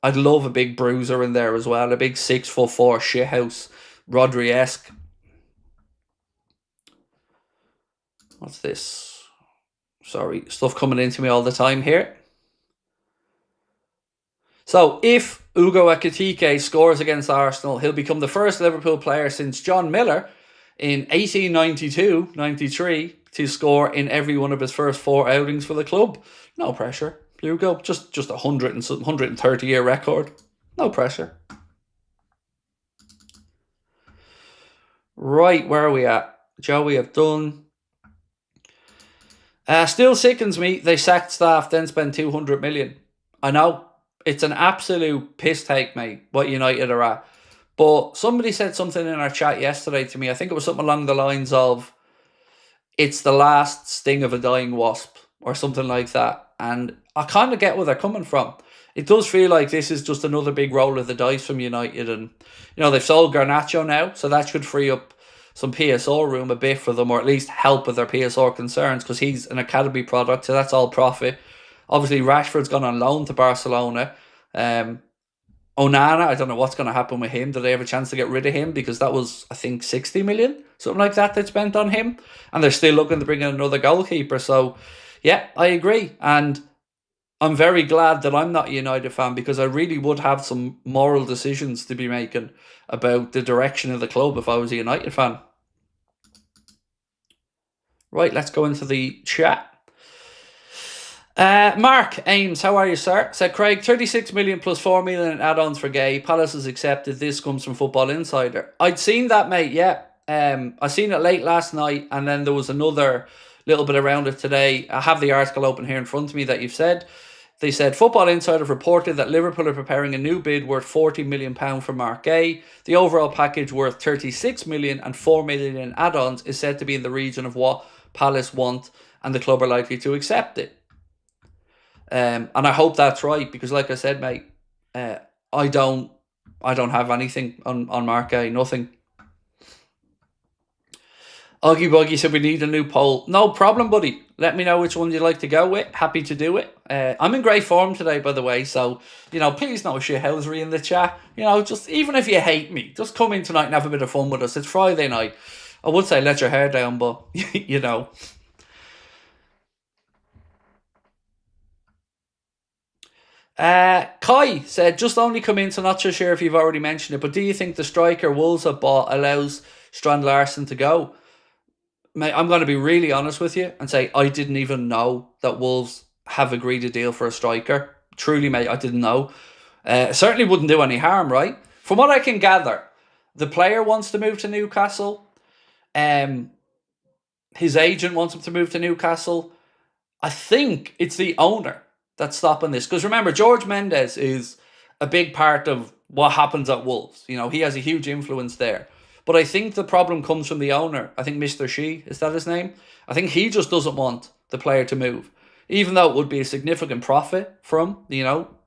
I'd love a big bruiser in there as well. A big 6'4" shithouse, Rodri-esque. What's this? Sorry, stuff coming into me all the time here. So, if Ugo Ekitike scores against Arsenal, he'll become the first Liverpool player since John Miller in 1892-93 to score in every one of his first 4 outings for the club. No pressure. Here we go. Just a 130-year record. No pressure. Right, where are we at? Joey, I've done. Still sickens me. They sacked staff, then spent 200 million. I know. It's an absolute piss take, mate, what United are at. But somebody said something in our chat yesterday to me. I think it was something along the lines of, it's the last sting of a dying wasp or something like that. And I kind of get where they're coming from. It does feel like this is just another big roll of the dice from United. And, they've sold Garnacho now, so that should free up some PSR room a bit for them, or at least help with their PSR concerns, because he's an academy product, so that's all profit. Obviously, Rashford's gone on loan to Barcelona. Onana, I don't know what's going to happen with him. Do they have a chance to get rid of him? Because that was, I think, 60 million, something like that they spent on him. And they're still looking to bring in another goalkeeper. So, yeah, I agree. And I'm very glad that I'm not a United fan, because I really would have some moral decisions to be making about the direction of the club if I was a United fan. Right, let's go into the chat. Mark Ames, how are you, sir? Said Craig, 36 million plus 4 million in add-ons for Guehi. Palace has accepted. This comes from Football Insider. I'd seen that, mate, yeah. I seen it late last night, and then there was another little bit around it today. I have the article open here in front of me that you've said. They said, Football Insider reported that Liverpool are preparing a new bid worth £40 million for Mark Guehi. The overall package worth 36 million and 4 million in add-ons is said to be in the region of what Palace want, and the club are likely to accept it. And I hope that's right, because like I said, mate, I don't have anything on Mark Guehi, nothing. Oggy Buggy said we need a new poll. No problem, buddy. Let me know which one you'd like to go with. Happy to do it. I'm in great form today, by the way, so, please no shithousery in the chat. Just even if you hate me, just come in tonight and have a bit of fun with us. It's Friday night. I would say let your hair down, but, Kai said, just only come in, so not so sure if you've already mentioned it, but do you think the striker Wolves have bought allows Strand Larsen to go? Mate, I'm going to be really honest with you and say I didn't even know that Wolves have agreed a deal for a striker. Truly, mate, I didn't know. Certainly wouldn't do any harm, right? From what I can gather, the player wants to move to Newcastle. His agent wants him to move to Newcastle. I think it's the owner that's stopping this. Because remember, George Mendes is a big part of what happens at Wolves. He has a huge influence there. But I think the problem comes from the owner. I think Mr. Shi, is that his name? I think he just doesn't want the player to move. Even though it would be a significant profit from,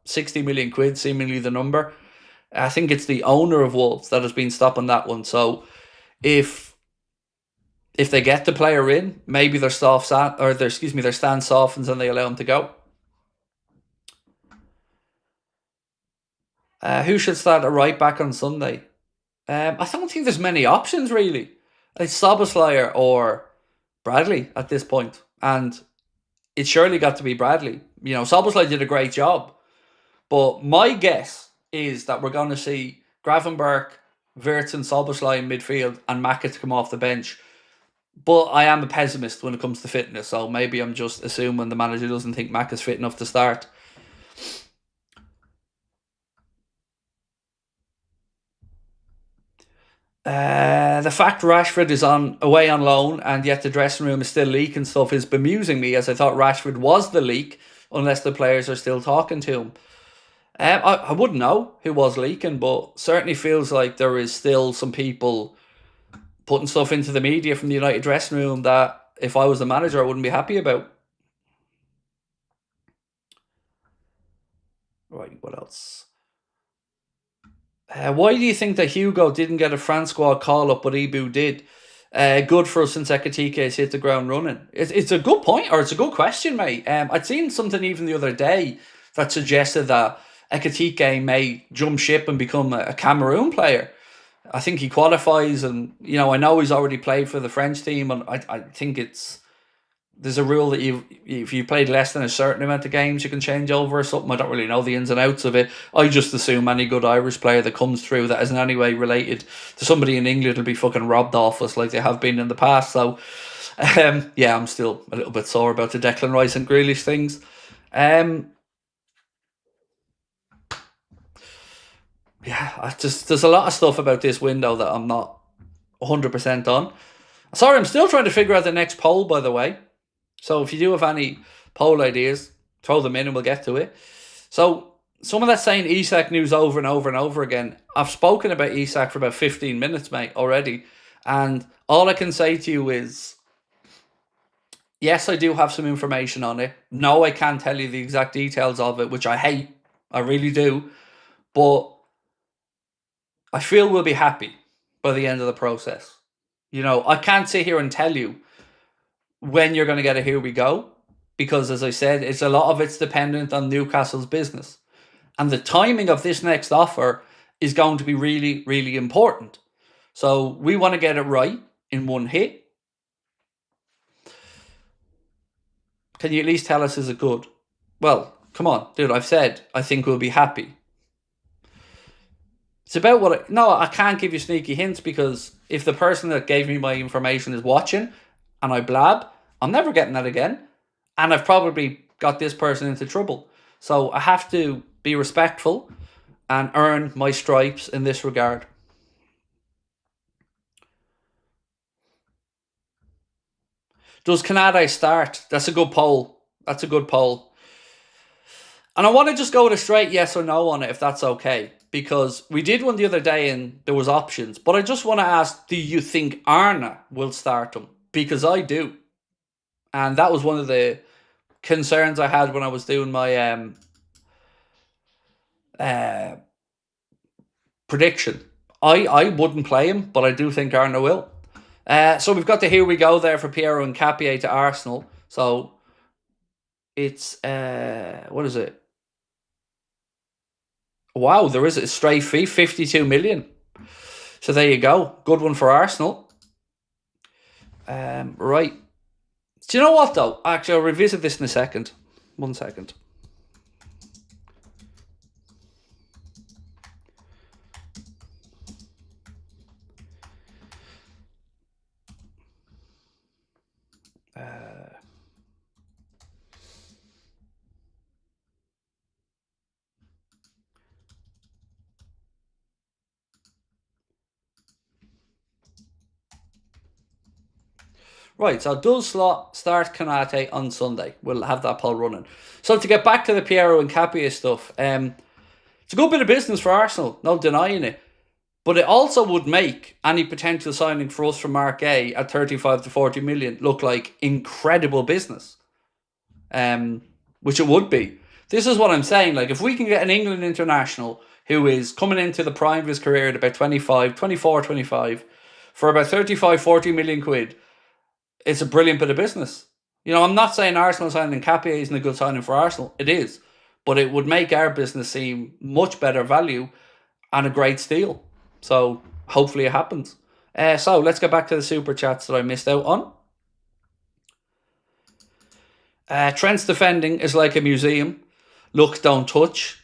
60 million quid, seemingly the number. I think it's the owner of Wolves that has been stopping that one. So if they get the player in, maybe their stand softens and they allow him to go. Who should start at right back on Sunday? I don't think there's many options, really. It's Szoboszlai or Bradley at this point. And it's surely got to be Bradley. Szoboszlai did a great job. But my guess is that we're going to see Gravenberch, Wirtz and Szoboszlai in midfield and Maka to come off the bench. But I am a pessimist when it comes to fitness, so maybe I'm just assuming the manager doesn't think Maka's fit enough to start. The fact Rashford is away on loan and yet the dressing room is still leaking stuff is bemusing me, as I thought Rashford was the leak, unless the players are still talking to him. I wouldn't know who was leaking, but certainly feels like there is still some people putting stuff into the media from the United dressing room that if I was the manager I wouldn't be happy about. Right, what else? Why do you think that Hugo didn't get a France squad call-up, but Ibu did? Good for us since Ekitike has hit the ground running. It's a good point, or it's a good question, mate. I'd seen something even the other day that suggested that Ekitike may jump ship and become a Cameroon player. I think he qualifies, and I know he's already played for the French team, and I think there's a rule that if you played less than a certain amount of games, you can change over or something. I don't really know the ins and outs of it. I just assume any good Irish player that comes through that is in any way related to somebody in England will be fucking robbed off us like they have been in the past. So, yeah, I'm still a little bit sore about the Declan Rice and Grealish things. Yeah, there's a lot of stuff about this window that I'm not 100% on. Sorry, I'm still trying to figure out the next poll, by the way. So if you do have any poll ideas, throw them in and we'll get to it. So someone that's saying Isak news over and over and over again. I've spoken about Isak for about 15 minutes, mate, already. And all I can say to you is, yes, I do have some information on it. No, I can't tell you the exact details of it, which I hate. I really do. But I feel we'll be happy by the end of the process. I can't sit here and tell you when you're going to get a here we go, because as I said, a lot of it's dependent on Newcastle's business. And the timing of this next offer is going to be really, really important. So we want to get it right in one hit. Can you at least tell us, is it good? Well, come on, dude, I've said I think we'll be happy. It's about what I can't give you sneaky hints, because if the person that gave me my information is watching and I blab, I'm never getting that again. And I've probably got this person into trouble. So I have to be respectful and earn my stripes in this regard. Does Canada start? That's a good poll. That's a good poll. And I want to just go with a straight yes or no on it, if that's okay. Because we did one the other day and there was options. But I just want to ask, do you think Arna will start him? Because I do. And that was one of the concerns I had when I was doing my prediction. I wouldn't play him, but I do think Arna will. So we've got the here we go there for Piero Hincapié to Arsenal. So it's, what is it? Wow, there is a straight fee, 52 million. So there you go. Good one for Arsenal. Right. Do you know what, though? Actually, I'll revisit this in a second. 1 second. Right, so does Slot start Kanate on Sunday? We'll have that poll running. So to get back to the Piero Hincapié stuff, it's a good bit of business for Arsenal, no denying it. But it also would make any potential signing for us from Mark A at 35 to 40 million look like incredible business. Which it would be. This is what I'm saying. Like, if we can get an England international who is coming into the prime of his career at about 25 for about 35, 40 million quid, it's a brilliant bit of business. You know, I'm not saying Arsenal signing Hincapié isn't a good signing for Arsenal. It is. But it would make our business seem much better value and a great steal. So hopefully it happens. So let's get back to the super chats that I missed out on. Trent's defending is like a museum. Look, don't touch.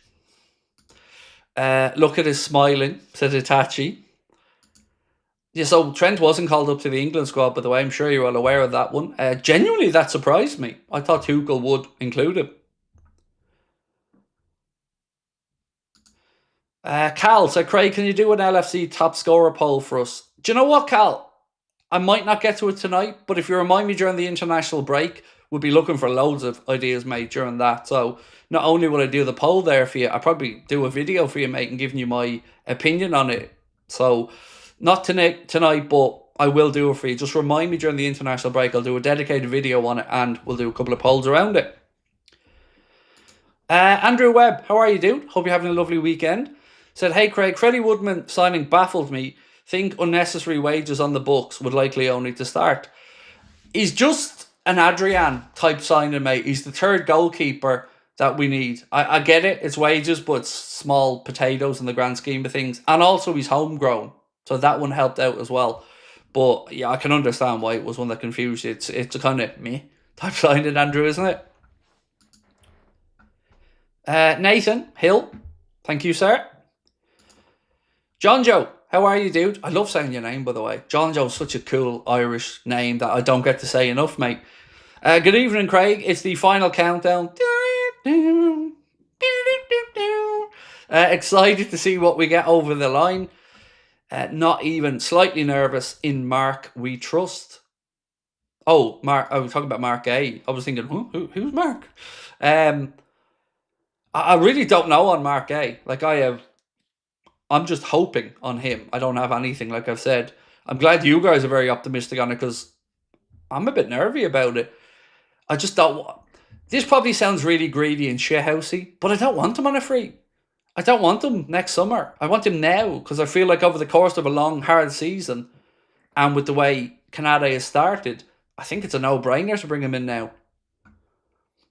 Look at his smiling, said Itachi. Yeah, so Trent wasn't called up to the England squad, by the way. I'm sure you're all aware of that one. Genuinely, that surprised me. I thought Tuchel would include him. Cal said, Craig, can you do an LFC top scorer poll for us? Do you know what, Cal? I might not get to it tonight, but if you remind me during the international break, we'll be looking for loads of ideas, mate, during that. So not only will I do the poll there for you, I'll probably do a video for you, mate, and giving you my opinion on it. So not tonight, but I will do it for you. Just remind me during the international break. I'll do a dedicated video on it, and we'll do a couple of polls around it. Andrew Webb, how are you, dude? Hope you're having a lovely weekend. Said, hey, Craig, Freddie Woodman signing baffled me. Think unnecessary wages on the books would likely only to start. He's just an Adrian type signing, mate. He's the third goalkeeper that we need. I get it, it's wages, but it's small potatoes in the grand scheme of things. And also he's homegrown, so that one helped out as well. But yeah, I can understand why it was one that confused you. It's a kind of me type signing, Andrew, isn't it? Nathan Hill, thank you, sir. John Joe, how are you, dude? I love saying your name, by the way. John Joe's such a cool Irish name that I don't get to say enough, mate. Good evening, Craig. It's the final countdown. Excited to see what we get over the line. Not even slightly nervous in Mark We Trust. Oh, Mark. I was talking about Mark A. I was thinking, who's Mark? I really don't know on Mark A. Like, I'm just hoping on him. I don't have anything, like I've said. I'm glad you guys are very optimistic on it, because I'm a bit nervy about it. I just don't... This probably sounds really greedy and shithousey, but I don't want him on a free. I don't want him next summer. I want him now, because I feel like over the course of a long, hard season, and with the way Canada has started, I think it's a no-brainer to bring him in now.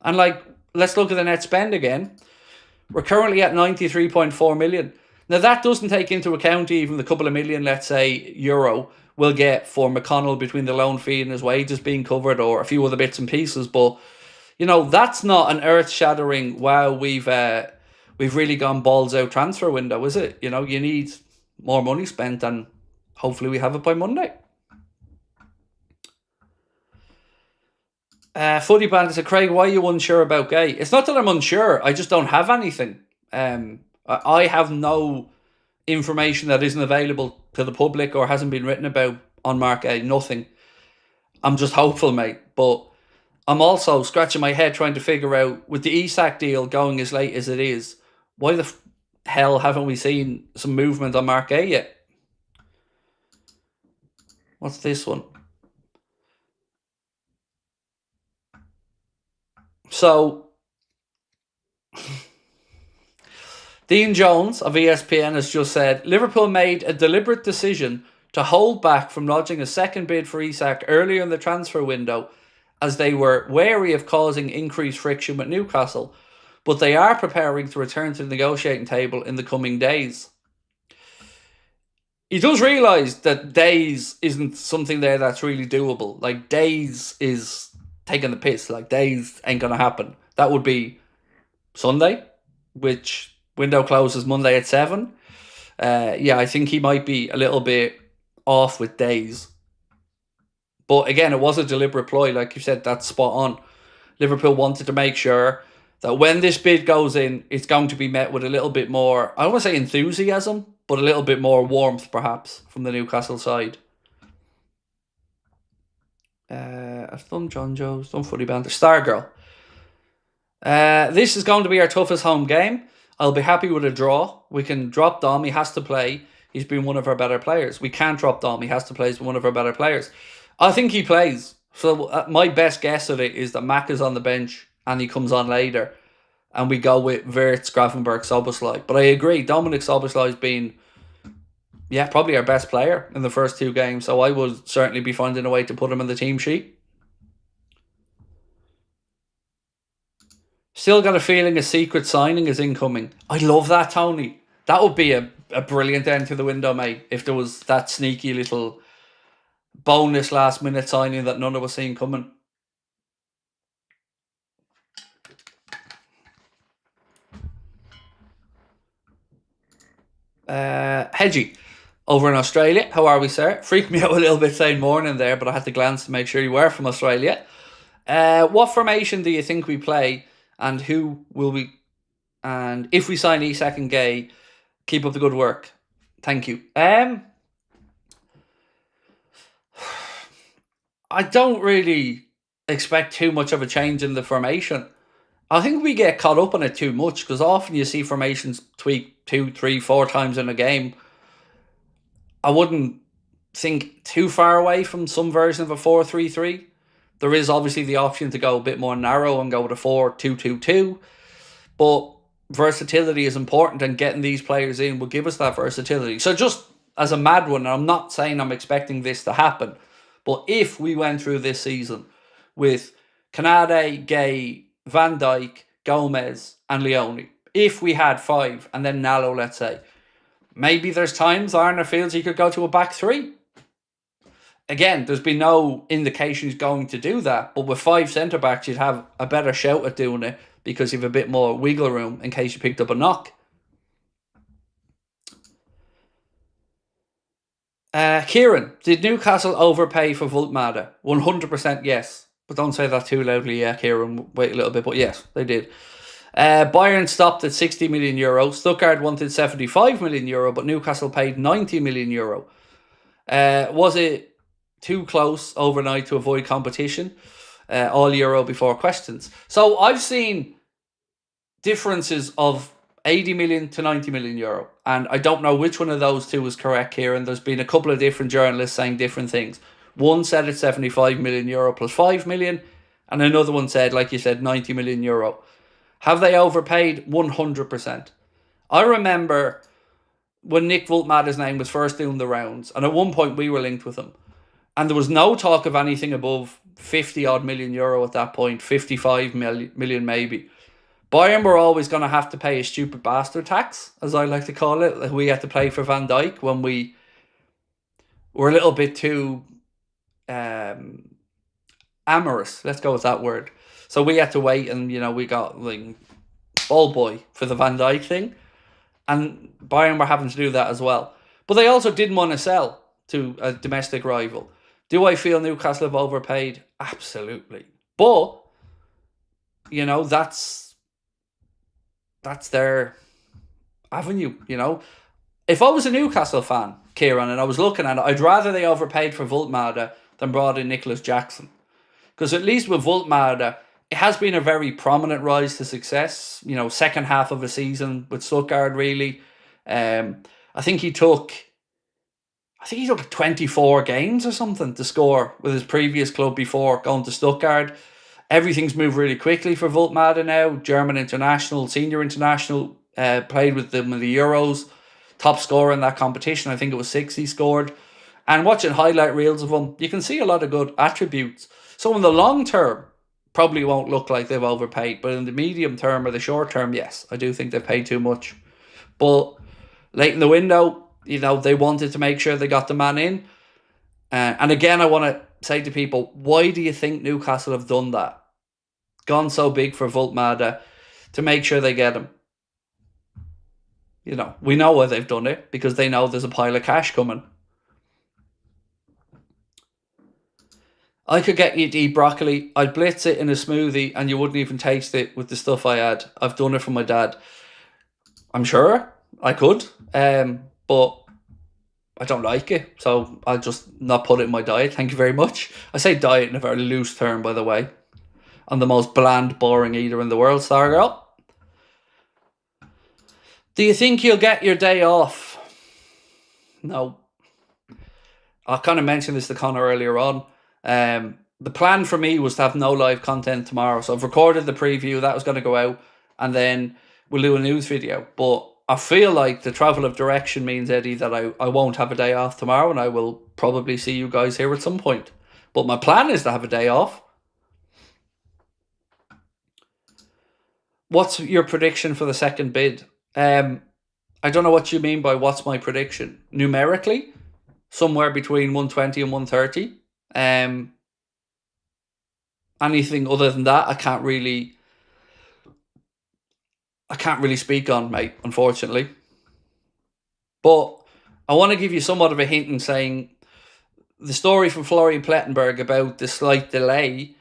And, like, let's look at the net spend again. We're currently at 93.4 million. Now, that doesn't take into account even the couple of million, let's say, euro we'll get for McConnell between the loan fee and his wages being covered, or a few other bits and pieces. But, you know, that's not an earth-shattering, wow, we've really gone balls out transfer window, is it? You know, you need more money spent, and hopefully we have it by Monday. Footy Bandit said, Craig, why are you unsure about Guehi? It's not that I'm unsure. I just don't have anything. I have no information that isn't available to the public or hasn't been written about on Mark Guehi. Nothing. I'm just hopeful, mate. But I'm also scratching my head trying to figure out, with the Isak deal going as late as it is, why the hell haven't we seen some movement on Mark Guehi yet? What's this one? So, Dean Jones of ESPN has just said, Liverpool made a deliberate decision to hold back from lodging a second bid for Isak earlier in the transfer window, as they were wary of causing increased friction with Newcastle, but they are preparing to return to the negotiating table in the coming days. He does realise that days isn't something there that's really doable. Like, days is taking the piss. Like, days ain't going to happen. That would be Sunday, which window closes Monday at 7. Yeah, I think he might be a little bit off with days. But again, it was a deliberate ploy. Like you said, that's spot on. Liverpool wanted to make sure that when this bid goes in, it's going to be met with a little bit more, I don't want to say enthusiasm, but a little bit more warmth, perhaps, from the Newcastle side. I've done John Joe's, done Footy Banter. Stargirl. This is going to be our toughest home game. I'll be happy with a draw. We can drop Dom. He has to play. He's been one of our better players. We can't drop Dom. He has to play. He's one of our better players. I think he plays. So my best guess at it is that Mac is on the bench and he comes on later. And we go with Wirtz, Gravenberch, Szoboszlai. But I agree, Dominic Szoboszlai has been, probably our best player in the first 2 games. So I would certainly be finding a way to put him in the team sheet. Still got a feeling a secret signing is incoming. I love that, Tony. That would be a brilliant end to the window, mate, if there was that sneaky little bonus last minute signing that none of us seen coming. Hedgie over in Australia. How are we, sir? Freaked me out a little bit saying morning there, but I had to glance to make sure you were from Australia. What formation do you think we play, and who will we? And if we sign Isak and Guehi, keep up the good work. Thank you. I don't really expect too much of a change in the formation. I think we get caught up on it too much, because often you see formations tweaked 2, 3, 4 times in a game. I wouldn't think too far away from some version of a 4-3-3. There is obviously the option to go a bit more narrow and go with a 4-2-2-2. But versatility is important, and getting these players in will give us that versatility. So just as a mad one, and I'm not saying I'm expecting this to happen, but if we went through this season with Canade, Guehi, Van Dijk, Gomez, and Leone, if we had 5, and then Nalo, let's say, maybe there's times Arna feels he could go to a back 3. Again, there's been no indication he's going to do that, but with 5 centre-backs, you'd have a better shout at doing it, because you have a bit more wiggle room in case you picked up a knock. Kieran, did Newcastle overpay for Voltmada? 100% yes. But don't say that too loudly, Kieran. Wait a little bit, but yes, they did. Bayern stopped at 60 million euro. Stuttgart wanted 75 million euro, but Newcastle paid 90 million euro. Was it too close overnight to avoid competition? All euro before questions. So I've seen differences of 80 million to 90 million euro. And I don't know which one of those two is correct here. And there's been a couple of different journalists saying different things. One said it's 75 million euro plus 5 million. And another one said, like you said, 90 million euro. Have they overpaid? 100%. I remember when Nick Voltmada's name was first doing the rounds. And at one point we were linked with him. And there was no talk of anything above 50 odd million euro at that point. 55 million maybe. Bayern were always going to have to pay a stupid bastard tax, as I like to call it. We had to pay for Van Dijk when we were a little bit too amorous. Let's go with that word. So we had to wait, and we got like ball boy for the Van Dijk thing, and Bayern were having to do that as well. But they also didn't want to sell to a domestic rival. Do I feel Newcastle have overpaid? Absolutely. But, that's their avenue, If I was a Newcastle fan, Kieran, and I was looking at it, I'd rather they overpaid for Voltmada than brought in Nicholas Jackson. Because at least with Voltmada, it has been a very prominent rise to success. Second half of a season with Stuttgart, really. I think he took 24 games or something to score with his previous club before going to Stuttgart. Everything's moved really quickly for Voltmada now. German international, senior international, played with them in the Euros. Top scorer in that competition. I think it was 6 he scored. And watching highlight reels of him, you can see a lot of good attributes. So in the long term, probably won't look like they've overpaid. But in the medium term or the short term, yes, I do think they've paid too much. But late in the window, they wanted to make sure they got the man in. And again, I want to say to people, why do you think Newcastle have done that? Gone so big for Voltmada to make sure they get him. We know why they've done it, because they know there's a pile of cash coming. I could get you to eat broccoli. I'd blitz it in a smoothie and you wouldn't even taste it with the stuff I add. I've done it for my dad. I'm sure I could, but I don't like it, so I'll just not put it in my diet. Thank you very much. I say diet in a very loose term, by the way. I'm the most bland, boring eater in the world, Stargirl. Do you think you'll get your day off? No. I kind of mentioned this to Connor earlier on. The plan for me was to have no live content tomorrow. So I've recorded the preview. That was going to go out. And then we'll do a news video. But I feel like the travel of direction means, Eddie, that I won't have a day off tomorrow. And I will probably see you guys here at some point. But my plan is to have a day off. What's your prediction for the second bid? I don't know what you mean by what's my prediction. Numerically, somewhere between 120 and 130. Anything other than that, I can't really speak on, mate, unfortunately. But I want to give you somewhat of a hint in saying the story from Florian Plettenberg about the slight delay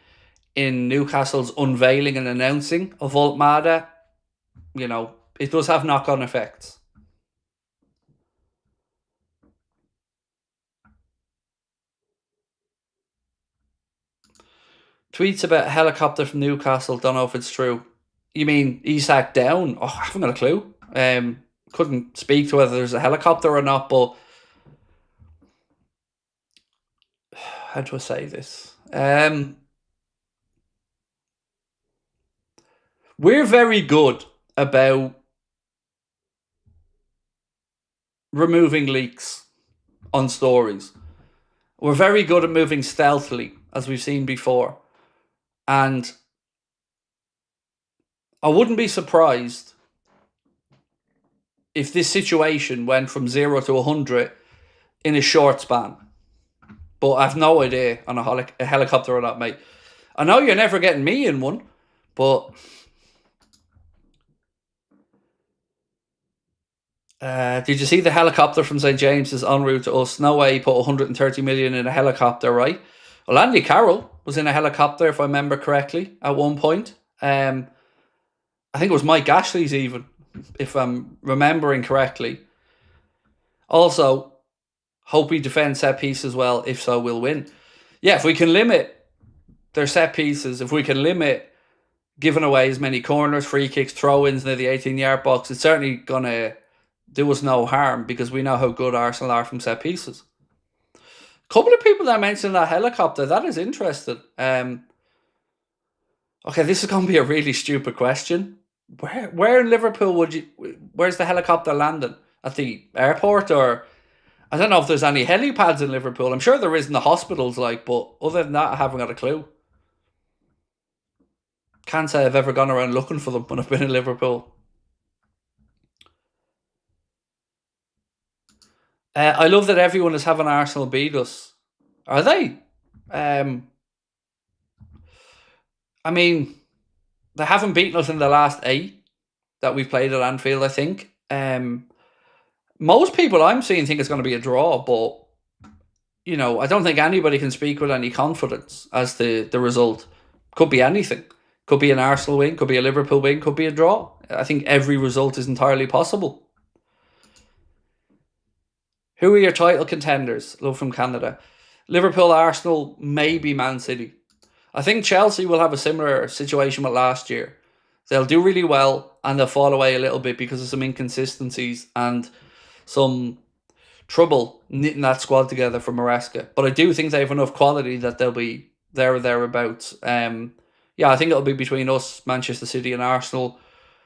in Newcastle's unveiling and announcing of Voltmada, it does have knock-on effects. Tweets about a helicopter from Newcastle, don't know if it's true. You mean Isak down? Oh, I haven't got a clue. Couldn't speak to whether there's a helicopter or not, but how do I say this? We're very good about removing leaks on stories. We're very good at moving stealthily, as we've seen before. And I wouldn't be surprised if this situation went from 0 to 100 in a short span. But I have no idea on a helicopter or not, mate. I know you're never getting me in one, but did you see the helicopter from St. James's en route to us? No way he put 130 million in a helicopter, right? Well, Andy Carroll was in a helicopter, if I remember correctly, at one point. I think it was Mike Ashley's even, if I'm remembering correctly. Also, hope we defend set piece as well. If so, we'll win. Yeah, if we can limit their set pieces, if we can limit giving away as many corners, free kicks, throw-ins near the 18-yard box, it's certainly going to do us no harm, because we know how good Arsenal are from set pieces. A couple of people that mentioned that helicopter, that is interesting. Okay, this is going to be a really stupid question. Where in Liverpool where's the helicopter landing? At the airport, or I don't know if there's any helipads in Liverpool. I'm sure there is in the hospitals, but other than that, I haven't got a clue. Can't say I've ever gone around looking for them when I've been in Liverpool. I love that everyone is having Arsenal beat us. Are they? I mean, they haven't beaten us in the last 8 that we've played at Anfield, I think. Most people I'm seeing think it's going to be a draw, but, I don't think anybody can speak with any confidence as to the result. Could be anything. Could be an Arsenal win, could be a Liverpool win, could be a draw. I think every result is entirely possible. Who are your title contenders? Love from Canada. Liverpool, Arsenal, maybe Man City. I think Chelsea will have a similar situation with last year. They'll do really well and they'll fall away a little bit because of some inconsistencies and some trouble knitting that squad together for Maresca. But I do think they have enough quality that they'll be there or thereabouts. Yeah, I think it'll be between us, Manchester City and Arsenal.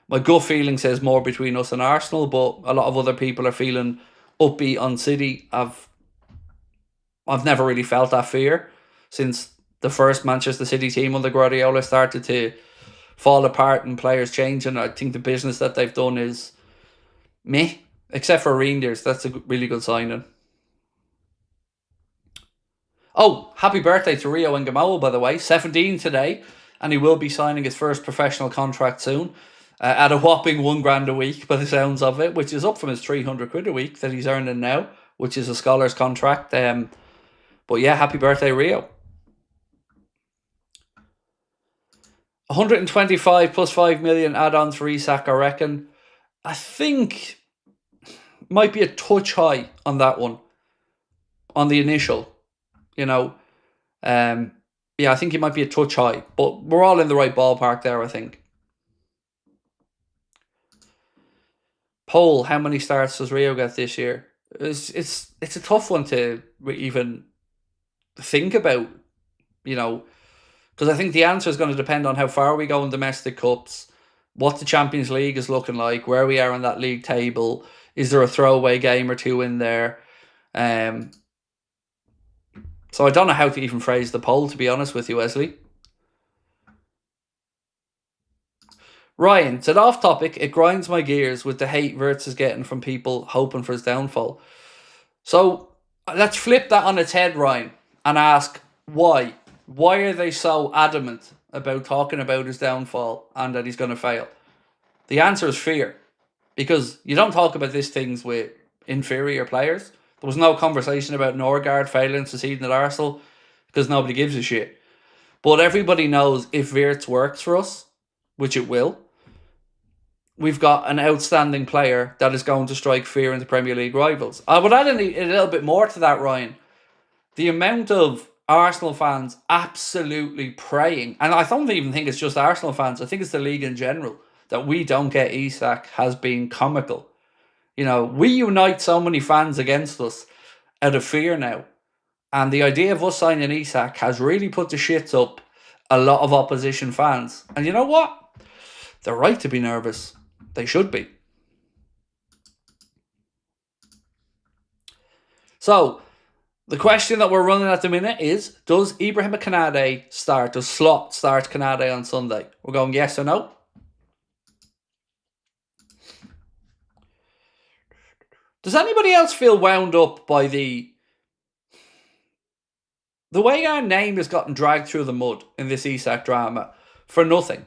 My gut feeling says more between us and Arsenal, but a lot of other people are feeling upbeat on City. I've never really felt that fear since the first Manchester City team under Guardiola started to fall apart and players changing. I think the business that they've done is meh, except for Reinders. That's a really good signing. Oh, happy birthday to Rio Ngamoa, by the way. 17 today, and he will be signing his first professional contract soon. At a whopping $1,000 a week by the sounds of it, which is up from his 300 quid a week that he's earning now, which is a scholar's contract. But yeah, happy birthday, Rio. 125 plus 5 million add-ons for Isak, I reckon. I think might be a touch high on that one. On the initial, yeah, I think it might be a touch high, but we're all in the right ballpark there, I think. Poll, how many starts does Rio get this year? It's a tough one to even think about, because I think the answer is going to depend on how far we go in domestic cups, what the Champions League is looking like, where we are on that league table. Is there a throwaway game or two in there? So I don't know how to even phrase the poll, to be honest with you, Wesley. Ryan said, off topic, it grinds my gears with the hate Wirtz is getting from people hoping for his downfall. So let's flip that on its head, Ryan, and ask why. Why are they so adamant about talking about his downfall and that he's going to fail? The answer is fear. Because you don't talk about these things with inferior players. There was no conversation about Norgard failing to season at Arsenal because nobody gives a shit. But everybody knows if Wirtz works for us, which it will, we've got an outstanding player that is going to strike fear into Premier League rivals. I would add a little bit more to that, Ryan. The amount of Arsenal fans absolutely praying, and I don't even think it's just Arsenal fans, I think it's the league in general, that we don't get Isak has been comical. We unite so many fans against us out of fear now. And the idea of us signing Isak has really put the shits up a lot of opposition fans. And you know what? They're right to be nervous. They should be. So, the question that we're running at the minute is, does Ibrahim Kanade start? Does Slot start Kanade on Sunday? We're going yes or no. Does anybody else feel wound up by the way our name has gotten dragged through the mud in this Isak drama for nothing?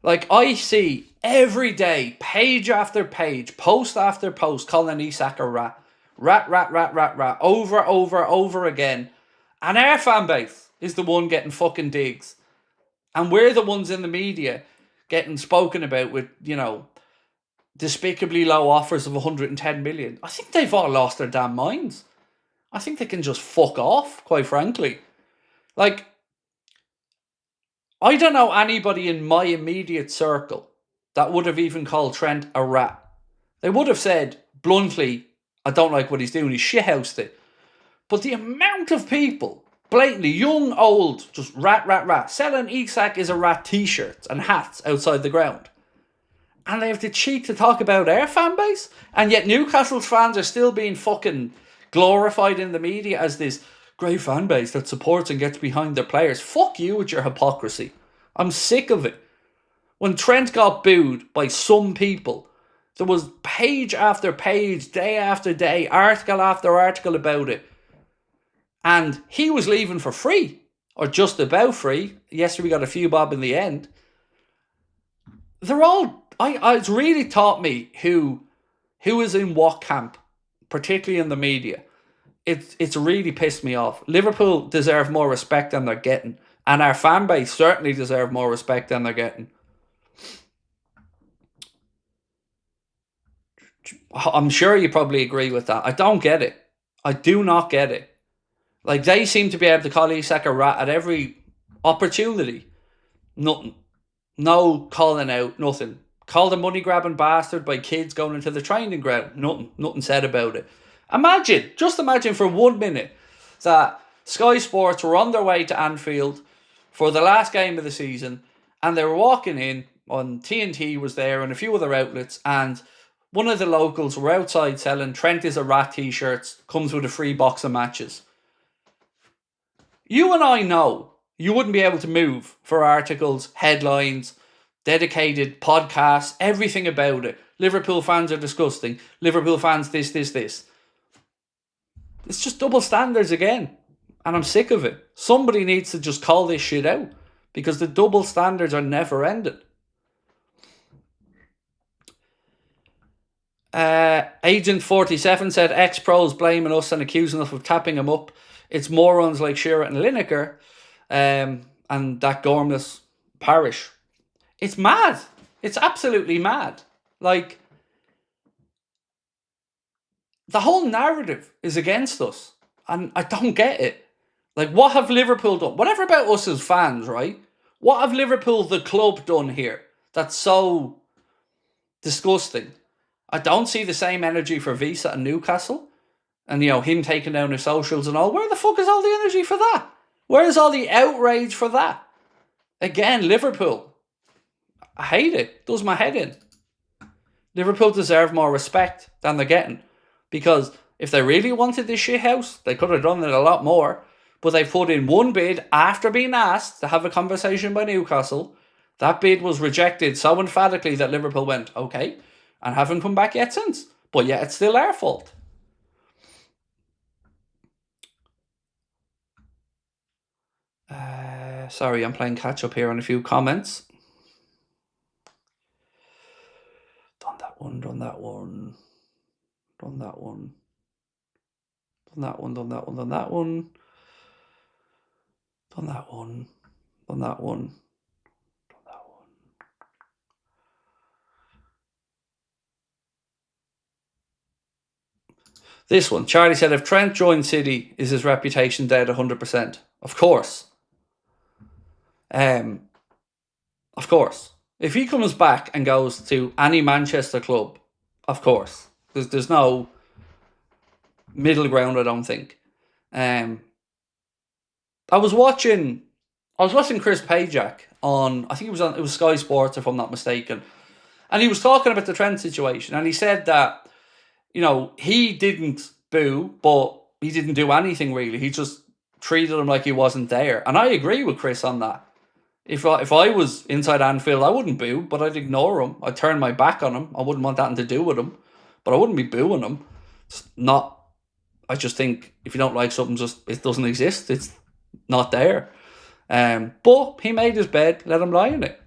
Like, I see every day, page after page, post after post, calling Isak a rat. Rat, over again. And our fan base is the one getting fucking digs. And we're the ones in the media getting spoken about with, despicably low offers of 110 million. I think they've all lost their damn minds. I think they can just fuck off, quite frankly. Like, I don't know anybody in my immediate circle that would have even called Trent a rat. They would have said, bluntly, I don't like what he's doing, he's shithoused it. But the amount of people, blatantly, young, old, just rat, selling Isak is a rat t-shirts and hats outside the ground. And they have the cheek to talk about our fan base. And yet Newcastle's fans are still being fucking glorified in the media as this great fan base that supports and gets behind their players. Fuck you with your hypocrisy. I'm sick of it. When Trent got booed by some people, there was page after page, day after day, article after article about it. And he was leaving for free. Or just about free. Yes, we got a few bob in the end. They're all... It's really taught me who is in what camp, particularly in the media. It's really pissed me off. Liverpool deserve more respect than they're getting. And our fan base certainly deserve more respect than they're getting. I'm sure you probably agree with that. I don't get it. I do not get it. Like, they seem to be able to call Isak a rat at every opportunity. Nothing. No calling out, nothing. Called a money grabbing bastard by kids going into the training ground. Nothing. Nothing said about it. Just imagine for 1 minute that Sky Sports were on their way to Anfield for the last game of the season, and they were walking in, on TNT was there and a few other outlets, and one of the locals were outside selling Trent is a rat t-shirts, comes with a free box of matches. You and I know you wouldn't be able to move for articles, headlines, dedicated podcasts, everything about it. Liverpool fans are disgusting. Liverpool fans this. It's just double standards again. And I'm sick of it. Somebody needs to just call this shit out, because the double standards are never ending. Agent 47 said ex-pros blaming us and accusing us of tapping him up. It's morons like Shearer and Lineker and that Gormless parish. It's mad. It's absolutely mad. Like, the whole narrative is against us. And I don't get it. Like, what have Liverpool done? Whatever about us as fans, right? What have Liverpool, the club, done here that's so disgusting? I don't see the same energy for Visa and Newcastle. And, him taking down his socials and all. Where the fuck is all the energy for that? Where is all the outrage for that? Again, Liverpool. I hate it. It does my head in. Liverpool deserve more respect than they're getting. Because if they really wanted this shithouse, they could have done it a lot more. But they put in one bid after being asked to have a conversation by Newcastle. That bid was rejected so emphatically that Liverpool went, okay, and haven't come back yet since. But yeah, it's still our fault. Sorry, I'm playing catch up here on a few comments. Done that one. Done that one. Done that one. Done that one. Done that one. Done that one. Done that one. Done that one. This one, Charlie said, if Trent joined City, is his reputation dead 100%? Of course. Of course. If he comes back and goes to any Manchester club, of course. There's no middle ground, I don't think. I was watching Chris Pajak on, I think it was Sky Sports, if I'm not mistaken. And he was talking about the Trent situation, and he said that, he didn't boo, but he didn't do anything really. He just treated him like he wasn't there. And I agree with Chris on that. If I was inside Anfield, I wouldn't boo, but I'd ignore him. I'd turn my back on him. I wouldn't want that to do with him, but I wouldn't be booing him. I just think if you don't like something, it doesn't exist. It's not there. But he made his bed, let him lie in it.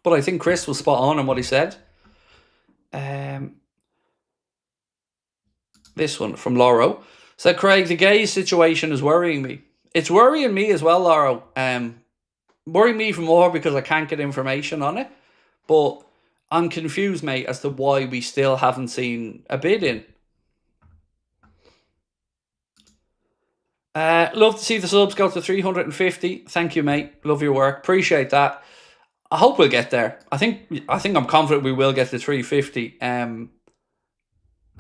But I think Chris was spot on in what he said. This one from Lauro said, Craig, the Guehi situation is worrying me. It's worrying me as well, Lauro. Worrying me even more because I can't get information on it. But I'm confused, mate, as to why we still haven't seen a bid in. Love to see the subs go to 350. Thank you, mate. Love your work. Appreciate that. I hope we'll get there. I think I'm confident we will get to 350.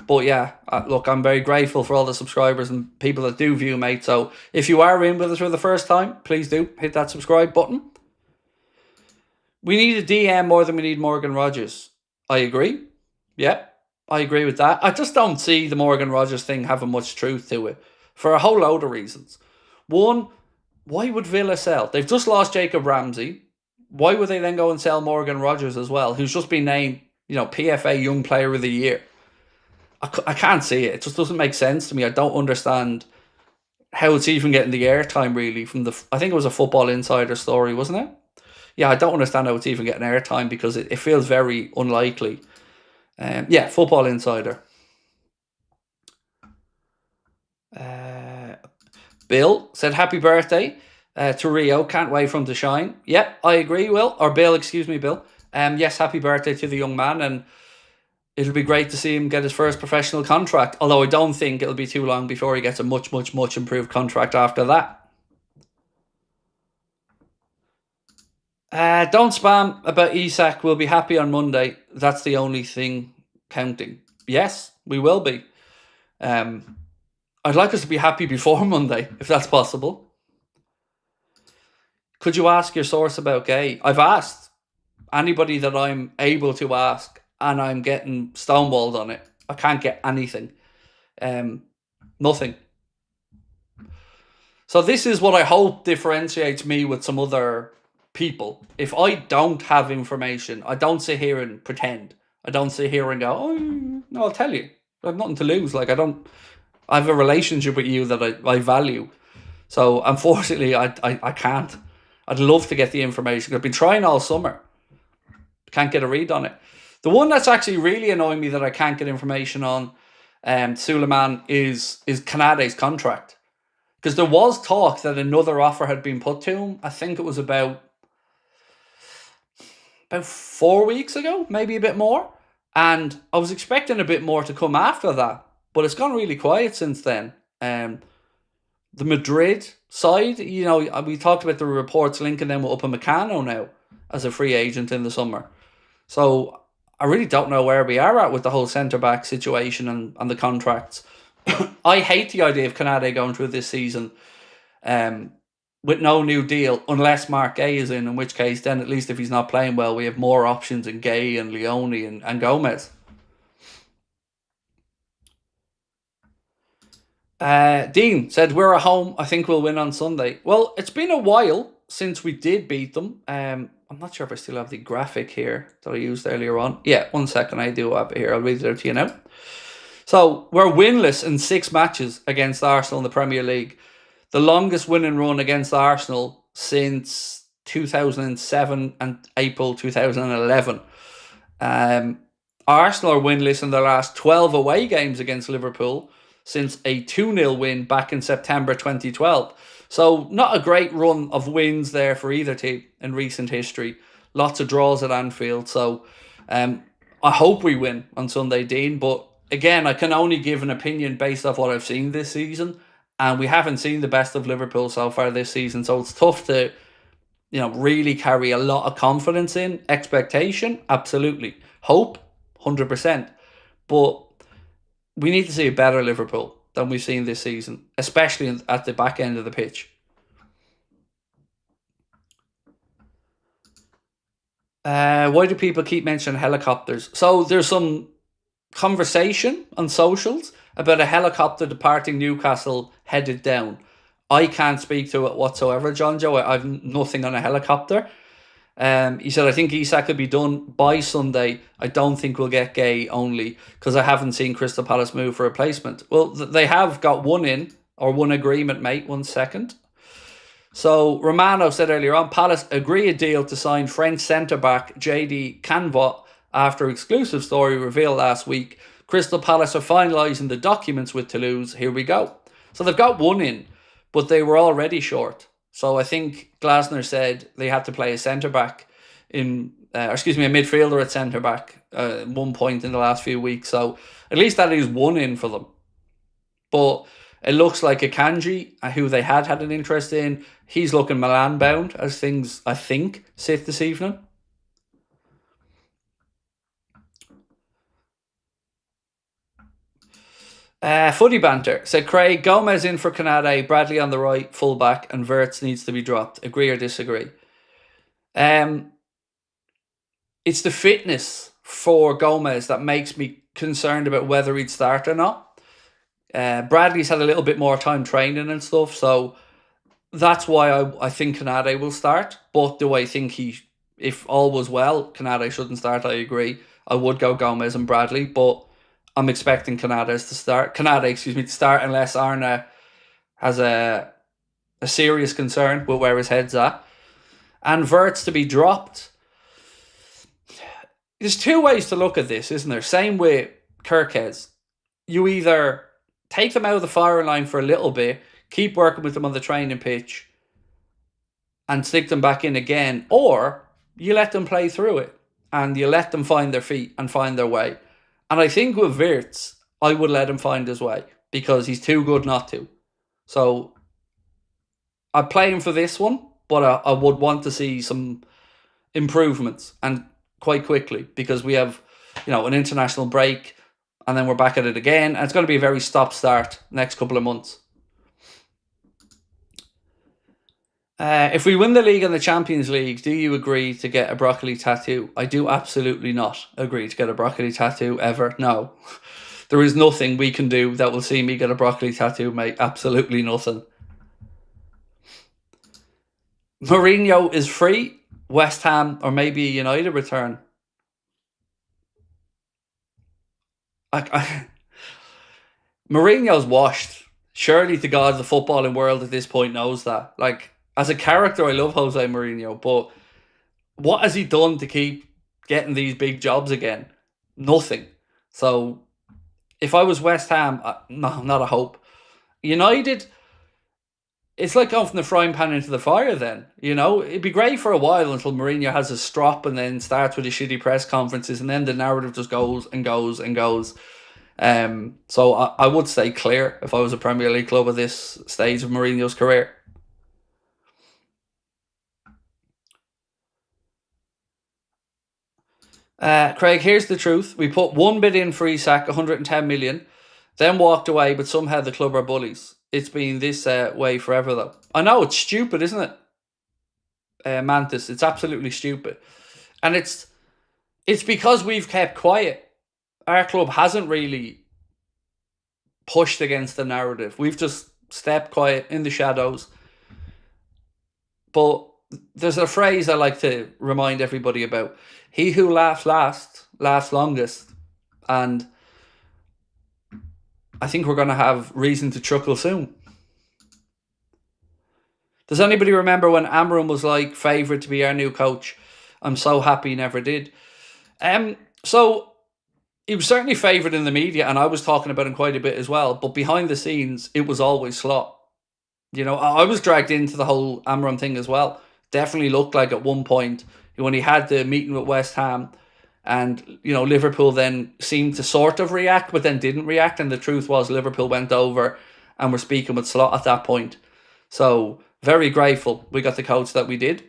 But yeah, look, I'm very grateful for all the subscribers and people that do view, mate. So if you are in with us for the first time, please do hit that subscribe button. We need a DM more than we need Morgan Rogers. I agree. Yeah, I agree with that. I just don't see the Morgan Rogers thing having much truth to it for a whole load of reasons. One, why would Villa sell? They've just lost Jacob Ramsey. Why would they then go and sell Morgan Rogers as well, who's just been named, PFA Young Player of the Year? I can't see it. It just doesn't make sense to me. I don't understand how it's even getting the airtime, really, from I think it was a Football Insider story, wasn't it? Yeah, I don't understand how it's even getting airtime because it feels very unlikely. Football Insider. Bill said, happy birthday to Rio. Can't wait for him to shine. Yep, I agree, Will. Or Bill, excuse me, Bill. Yes, happy birthday to the young man. And it'll be great to see him get his first professional contract. Although I don't think it'll be too long before he gets a much, much, much improved contract after that. Don't spam about Isak. We'll be happy on Monday. That's the only thing counting. Yes, we will be. I'd like us to be happy before Monday, if that's possible. Could you ask your source about Guehi? I've asked anybody that I'm able to ask, and I'm getting stonewalled on it. I can't get anything. Nothing. So this is what I hope differentiates me with some other people. If I don't have information, I don't sit here and pretend. I don't sit here and go, oh, no, I'll tell you. I have nothing to lose. Like, I have a relationship with you that I value. So, unfortunately, I can't. I'd love to get the information. I've been trying all summer. Can't get a read on it. The one that's actually really annoying me that I can't get information on, Suleiman, is Canade's contract. Because there was talk that another offer had been put to him. I think it was about 4 weeks ago, maybe a bit more. And I was expecting a bit more to come after that. But it's gone really quiet since then. The Madrid side, you know, we talked about the reports linking them with Upamecano now as a free agent in the summer. So I really don't know where we are at with the whole centre-back situation and the contracts. I hate the idea of Canade going through this season with no new deal unless Mark Guehi is in which case then at least if he's not playing well, we have more options in Guehi and Leone and Gomez. Dean said, we're at home. I think we'll win on Sunday. Well, it's been a while since we did beat them. I'm not sure if I still have the graphic here that I used earlier on. Yeah, 1 second. I do have it here. I'll read it out to you now. So, we're winless in 6 matches against Arsenal in the Premier League. The longest winning run against Arsenal since 2007 and April 2011. Arsenal are winless in their last 12 away games against Liverpool since a 2-0 win back in September 2012. So not a great run of wins there for either team in recent history. Lots of draws at Anfield. So I hope we win on Sunday, Dean. But again, I can only give an opinion based off what I've seen this season. And we haven't seen the best of Liverpool so far this season. So it's tough to, you know, really carry a lot of confidence in. Expectation, absolutely. Hope, 100%. But we need to see a better Liverpool than we've seen this season, especially at the back end of the pitch. Why do people keep mentioning helicopters? So there's some conversation on socials about a helicopter departing Newcastle headed down. I can't speak to it whatsoever, John Joe. I've nothing on a helicopter. He said, I think Isak could be done by Sunday. I don't think we'll get Guehi only because I haven't seen Crystal Palace move for a replacement. Well, they have got one in, or one agreement, mate. 1 second. So, Romano said earlier on, Palace agree a deal to sign French centre-back JD Canvot after exclusive story revealed last week. Crystal Palace are finalising the documents with Toulouse. Here we go. So, they've got one in, but they were already short. So I think Glasner said they had to play a centre-back a midfielder at centre-back at one point in the last few weeks. So at least that is one in for them. But it looks like Akanji, who they had an interest in, he's looking Milan-bound as things, I think, sit this evening. Footy Banter said, Craig, Gomez in for Canade, Bradley on the right, fullback, and Wirtz needs to be dropped. Agree or disagree? It's the fitness for Gomez that makes me concerned about whether he'd start or not. Bradley's had a little bit more time training and stuff, so that's why I think Canade will start. But do I think if all was well, Canade shouldn't start? I agree. I would go Gomez and Bradley, but I'm expecting Canade to start unless Arna has a serious concern with where his head's at. And Wirtz to be dropped. There's 2 ways to look at this, isn't there? Same with Kirkes. You either take them out of the firing line for a little bit, keep working with them on the training pitch and stick them back in again, or you let them play through it and you let them find their feet and find their way. And I think with Wirtz, I would let him find his way because he's too good not to. So I'd play him for this one, but I would want to see some improvements, and quite quickly, because we have, an international break and then we're back at it again. And it's going to be a very stop-start next couple of months. If we win the league and the Champions League, do you agree to get a broccoli tattoo? I do absolutely not agree to get a broccoli tattoo ever. No. There is nothing we can do that will see me get a broccoli tattoo, mate. Absolutely nothing. Mourinho is free. West Ham or maybe a United return. Mourinho's washed. Surely the god of the footballing world at this point knows that. As a character, I love Jose Mourinho, but what has he done to keep getting these big jobs again? Nothing. So if I was West Ham, no, not a hope. United, it's like going from the frying pan into the fire then. It'd be great for a while until Mourinho has a strop and then starts with his shitty press conferences, and then the narrative just goes and goes and goes. So I would stay clear if I was a Premier League club at this stage of Mourinho's career. Craig, here's the truth. We put one bid in for Isak, 110 million, then walked away, but somehow the club are bullies. It's been this way forever, though. I know, it's stupid, isn't it? Mantis, it's absolutely stupid. And it's because we've kept quiet. Our club hasn't really pushed against the narrative. We've just stepped quiet in the shadows. But there's a phrase I like to remind everybody about. He who laughs last, laughs longest. And I think we're going to have reason to chuckle soon. Does anybody remember when Amram was favoured to be our new coach? I'm so happy he never did. So he was certainly favoured in the media, and I was talking about him quite a bit as well. But behind the scenes, it was always slot. I was dragged into the whole Amram thing as well. Definitely looked like at one point when he had the meeting with West Ham, and Liverpool then seemed to sort of react, but then didn't react. And the truth was Liverpool went over and were speaking with Slot at that point. So very grateful we got the coach that we did.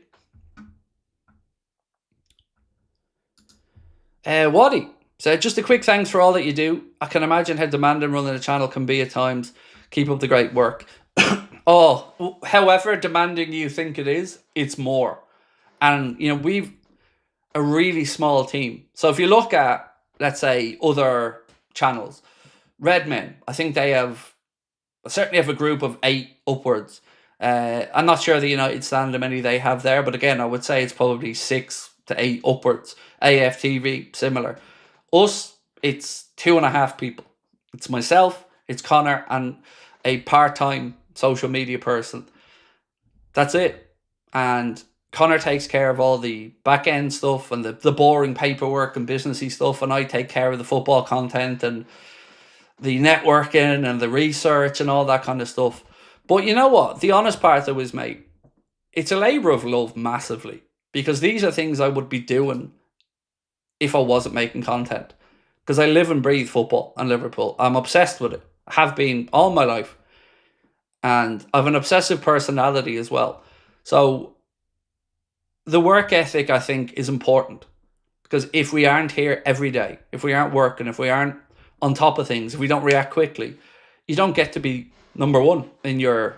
Waddy said, just a quick thanks for all that you do. I can imagine how demanding running a channel can be at times. Keep up the great work. However demanding you think it is, it's more. And, we've a really small team. So if you look at, let's say, other channels, Redmen, I think they certainly have a group of 8 upwards. I'm not sure the United stand how many they have there, but again, I would say it's probably 6 to 8 upwards. AFTV, similar. Us, it's 2.5 people. It's myself, it's Connor, and a part-time social media person. That's it. And Connor takes care of all the back-end stuff and the boring paperwork and businessy stuff, and I take care of the football content and the networking and the research and all that kind of stuff. But you know what? The honest part of it is, mate, it's a labour of love massively, because these are things I would be doing if I wasn't making content. Because I live and breathe football and Liverpool. I'm obsessed with it. I have been all my life. And I have an obsessive personality as well. So the work ethic, I think, is important. Because if we aren't here every day, if we aren't working, if we aren't on top of things, if we don't react quickly, you don't get to be number one in your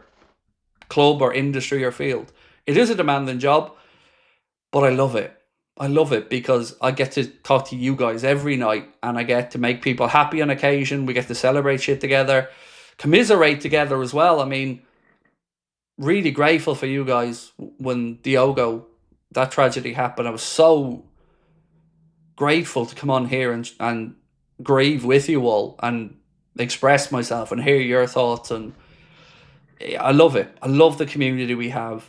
club or industry or field. It is a demanding job, but I love it. I love it because I get to talk to you guys every night, and I get to make people happy on occasion. We get to celebrate shit together, commiserate together as well. I mean, really grateful for you guys when Diogo, that tragedy happened. I was so grateful to come on here and grieve with you all and express myself and hear your thoughts. And I love it. I love the community we have.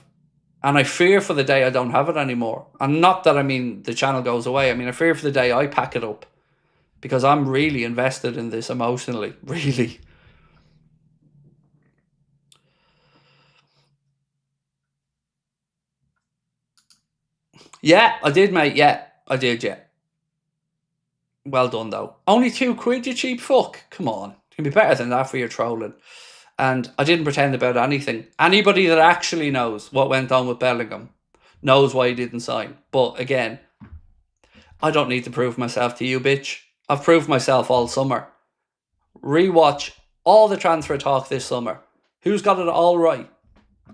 And I fear for the day I don't have it anymore. And not that I mean the channel goes away. I mean, I fear for the day I pack it up, because I'm really invested in this emotionally. Really. Yeah, I did, mate. Yeah, I did, yeah. Well done, though. Only £2, you cheap fuck. Come on. It can be better than that for your trolling. And I didn't pretend about anything. Anybody that actually knows what went on with Bellingham knows why he didn't sign. But again, I don't need to prove myself to you, bitch. I've proved myself all summer. Rewatch all the transfer talk this summer. Who's got it all right?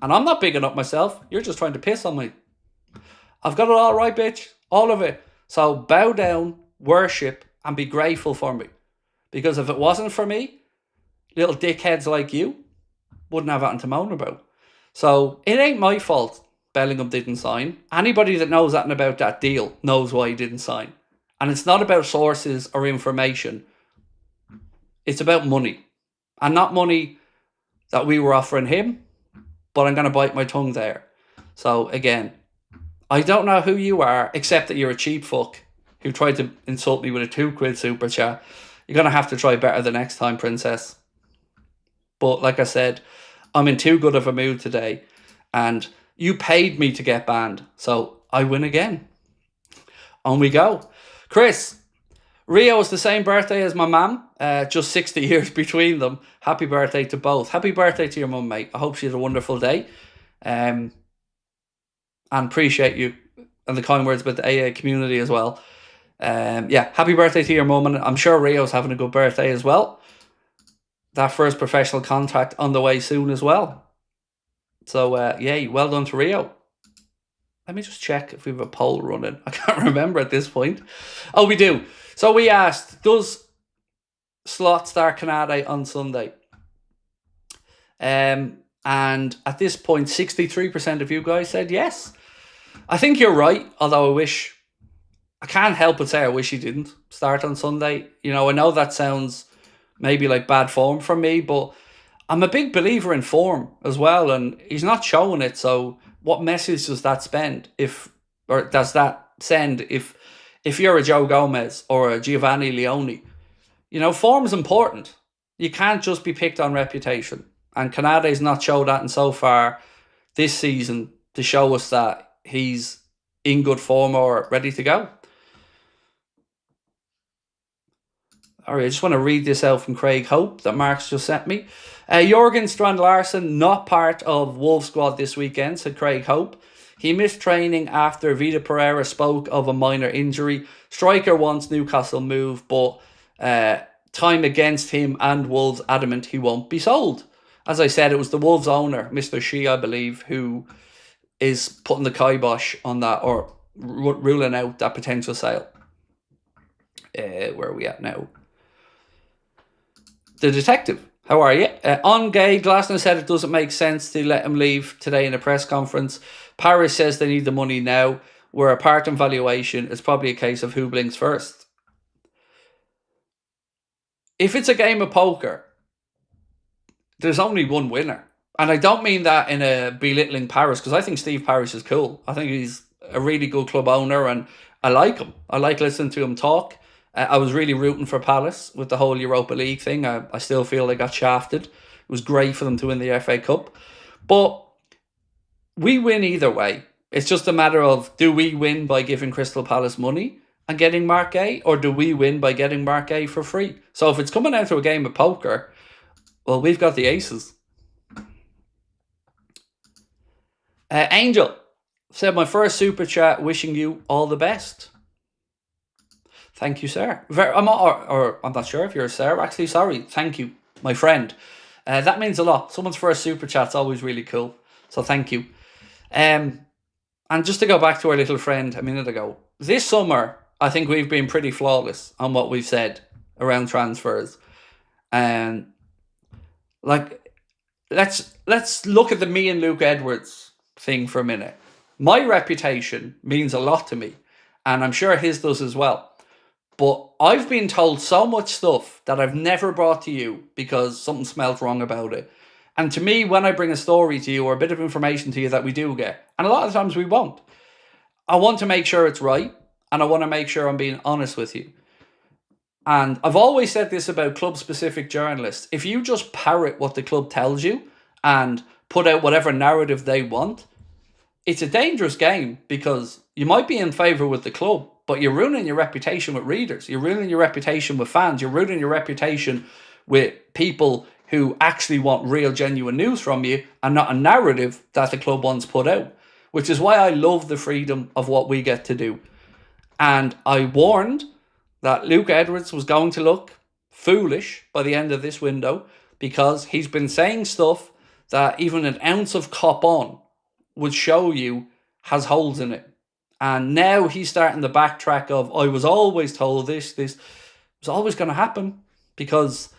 And I'm not bigging up myself. You're just trying to piss on me. I've got it all right, bitch. All of it. So bow down, worship, and be grateful for me. Because if it wasn't for me, little dickheads like you wouldn't have anything to moan about. So it ain't my fault Bellingham didn't sign. Anybody that knows anything about that deal knows why he didn't sign. And it's not about sources or information. It's about money. And not money that we were offering him, but I'm going to bite my tongue there. So again, I don't know who you are, except that you're a cheap fuck who tried to insult me with a £2 super chat. You're going to have to try better the next time, princess. But like I said, I'm in too good of a mood today. And you paid me to get banned. So I win again. On we go. Chris, Rio is the same birthday as my mum. Just 60 years between them. Happy birthday to both. Happy birthday to your mum, mate. I hope she had a wonderful day. And appreciate you and the kind words about the AA community as well. Yeah, happy birthday to your mum, and I'm sure Rio's having a good birthday as well. That first professional contract on the way soon as well. So, yay, well done to Rio. Let me just check if we have a poll running. I can't remember at this point. Oh, we do. So we asked, does Slot start Canade on Sunday? And at this point, 63% of you guys said yes. I think you're right, although I can't help but say I wish he didn't start on Sunday. You know, I know that sounds maybe like bad form from me, but I'm a big believer in form as well, and he's not showing it. So what message does that send if you're a Joe Gomez or a Giovanni Leone? You know, form's important. You can't just be picked on reputation. And Canade's not showed that in so far this season to show us that he's in good form or ready to go. All right, I just want to read this out from Craig Hope that Mark's just sent me. Jorgen Strand Larsen, not part of Wolves squad this weekend, said Craig Hope. He missed training after Vida Pereira spoke of a minor injury. Striker wants Newcastle move, but time against him and Wolves adamant he won't be sold. As I said, it was the Wolves owner, Mr. Shee, I believe, who is putting the kibosh on that or ruling out that potential sale. Where are we at now? The detective. How are you? On Gay, Glasner said it doesn't make sense to let him leave today in a press conference. Paris says they need the money now. Where apart in valuation, it's probably a case of who blinks first. If it's a game of poker, there's only one winner. And I don't mean that in a belittling Paris, because I think Steve Parish is cool. I think he's a really good club owner, and I like him. I like listening to him talk. I was really rooting for Palace with the whole Europa League thing. I still feel they got shafted. It was great for them to win the FA Cup. But we win either way. It's just a matter of, do we win by giving Crystal Palace money and getting Mark Gay, or do we win by getting Mark Gay for free? So if it's coming out to a game of poker, well, we've got the aces. Angel said, my first super chat, wishing you all the best. Thank you, sir. I'm not sure if you're a sir. Actually, sorry. Thank you, my friend. That means a lot. Someone's first super chat's always really cool. So thank you. And just to go back to our little friend a minute ago, this summer, I think we've been pretty flawless on what we've said around transfers. And let's look at the me and Luke Edwards thing for a minute. My reputation means a lot to me, and I'm sure his does as well. But I've been told so much stuff that I've never brought to you because something smelled wrong about it. And to me, when I bring a story to you or a bit of information to you that we do get, and a lot of times we won't, I want to make sure it's right, and I want to make sure I'm being honest with you. And I've always said this about club-specific journalists. If you just parrot what the club tells you and put out whatever narrative they want, it's a dangerous game because you might be in favour with the club, but you're ruining your reputation with readers. You're ruining your reputation with fans. You're ruining your reputation with people who actually want real, genuine news from you and not a narrative that the club wants put out, which is why I love the freedom of what we get to do. And I warned that Luke Edwards was going to look foolish by the end of this window because he's been saying stuff that even an ounce of cop on would show you has holes in it. And now he's starting the backtrack of, I was always told this was always going to happen because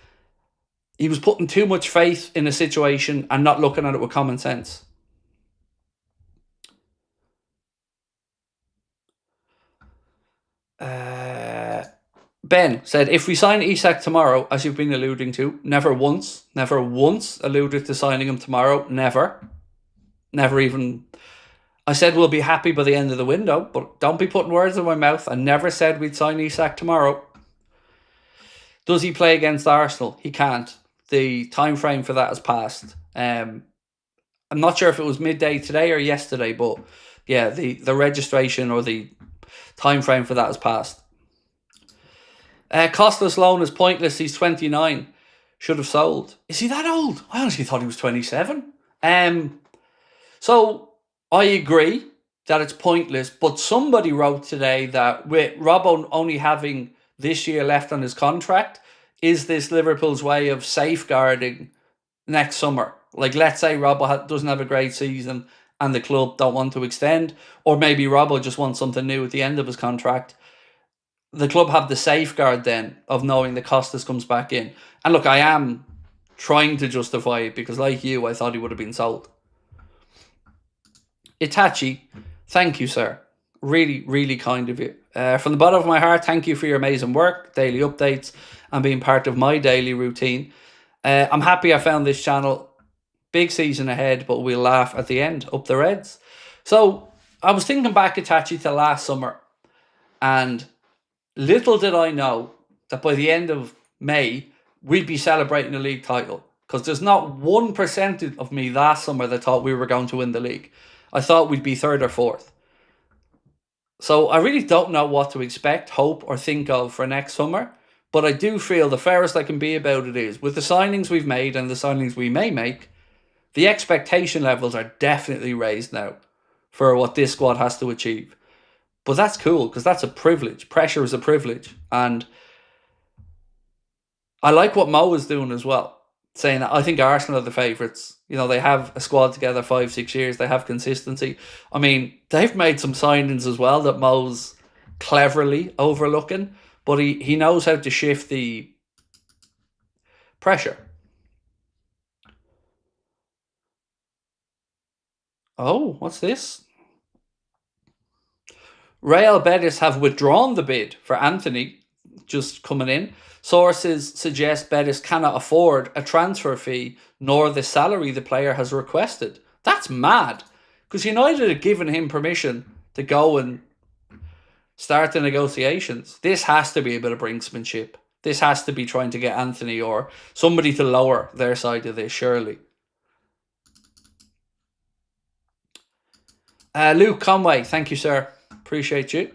he was putting too much faith in a situation and not looking at it with common sense. Ben said, if we sign Isak tomorrow, as you've been alluding to, never once alluded to signing him tomorrow. Never even. I said we'll be happy by the end of the window, but don't be putting words in my mouth. I never said we'd sign Isak tomorrow. Does he play against Arsenal? He can't. The time frame for that has passed. I'm not sure if it was midday today or yesterday, but yeah, the registration or the time frame for that has passed. Costless loan is pointless. He's 29. Should have sold. Is he that old? I honestly thought he was 27. So I agree that it's pointless, but somebody wrote today that with Robbo only having this year left on his contract, is this Liverpool's way of safeguarding next summer? Like, let's say Robbo doesn't have a great season and the club don't want to extend, or maybe Robbo just wants something new at the end of his contract. The club have the safeguard then of knowing the Costas comes back in. And look, I am trying to justify it because, like you, I thought he would have been sold. Itachi, thank you, sir. Really, really kind of you. From the bottom of my heart, thank you for your amazing work, daily updates, and being part of my daily routine. I'm happy I found this channel. Big season ahead, but we'll laugh at the end. Up the Reds. So, I was thinking back, Itachi, to last summer, and little did I know that by the end of May, we'd be celebrating a league title. Because there's not 1% of me last summer that thought we were going to win the league. I thought we'd be third or fourth. So I really don't know what to expect, hope, or think of for next summer. But I do feel the fairest I can be about it is, with the signings we've made and the signings we may make, the expectation levels are definitely raised now for what this squad has to achieve. But that's cool, because that's a privilege. Pressure is a privilege. And I like what Mo is doing as well, saying that I think Arsenal are the favourites. You know, they have a squad together 5-6 years. They have consistency. I mean, they've made some signings as well that Mo's cleverly overlooking, but he knows how to shift the pressure. Oh, what's this? Real Betis have withdrawn the bid for Anthony, just coming in. Sources suggest Betis cannot afford a transfer fee nor the salary the player has requested. That's mad, because United had given him permission to go and start the negotiations. This has to be a bit of brinksmanship. This has to be trying to get Anthony or somebody to lower their side of this, surely. Luke Conway, thank you, sir. Appreciate you.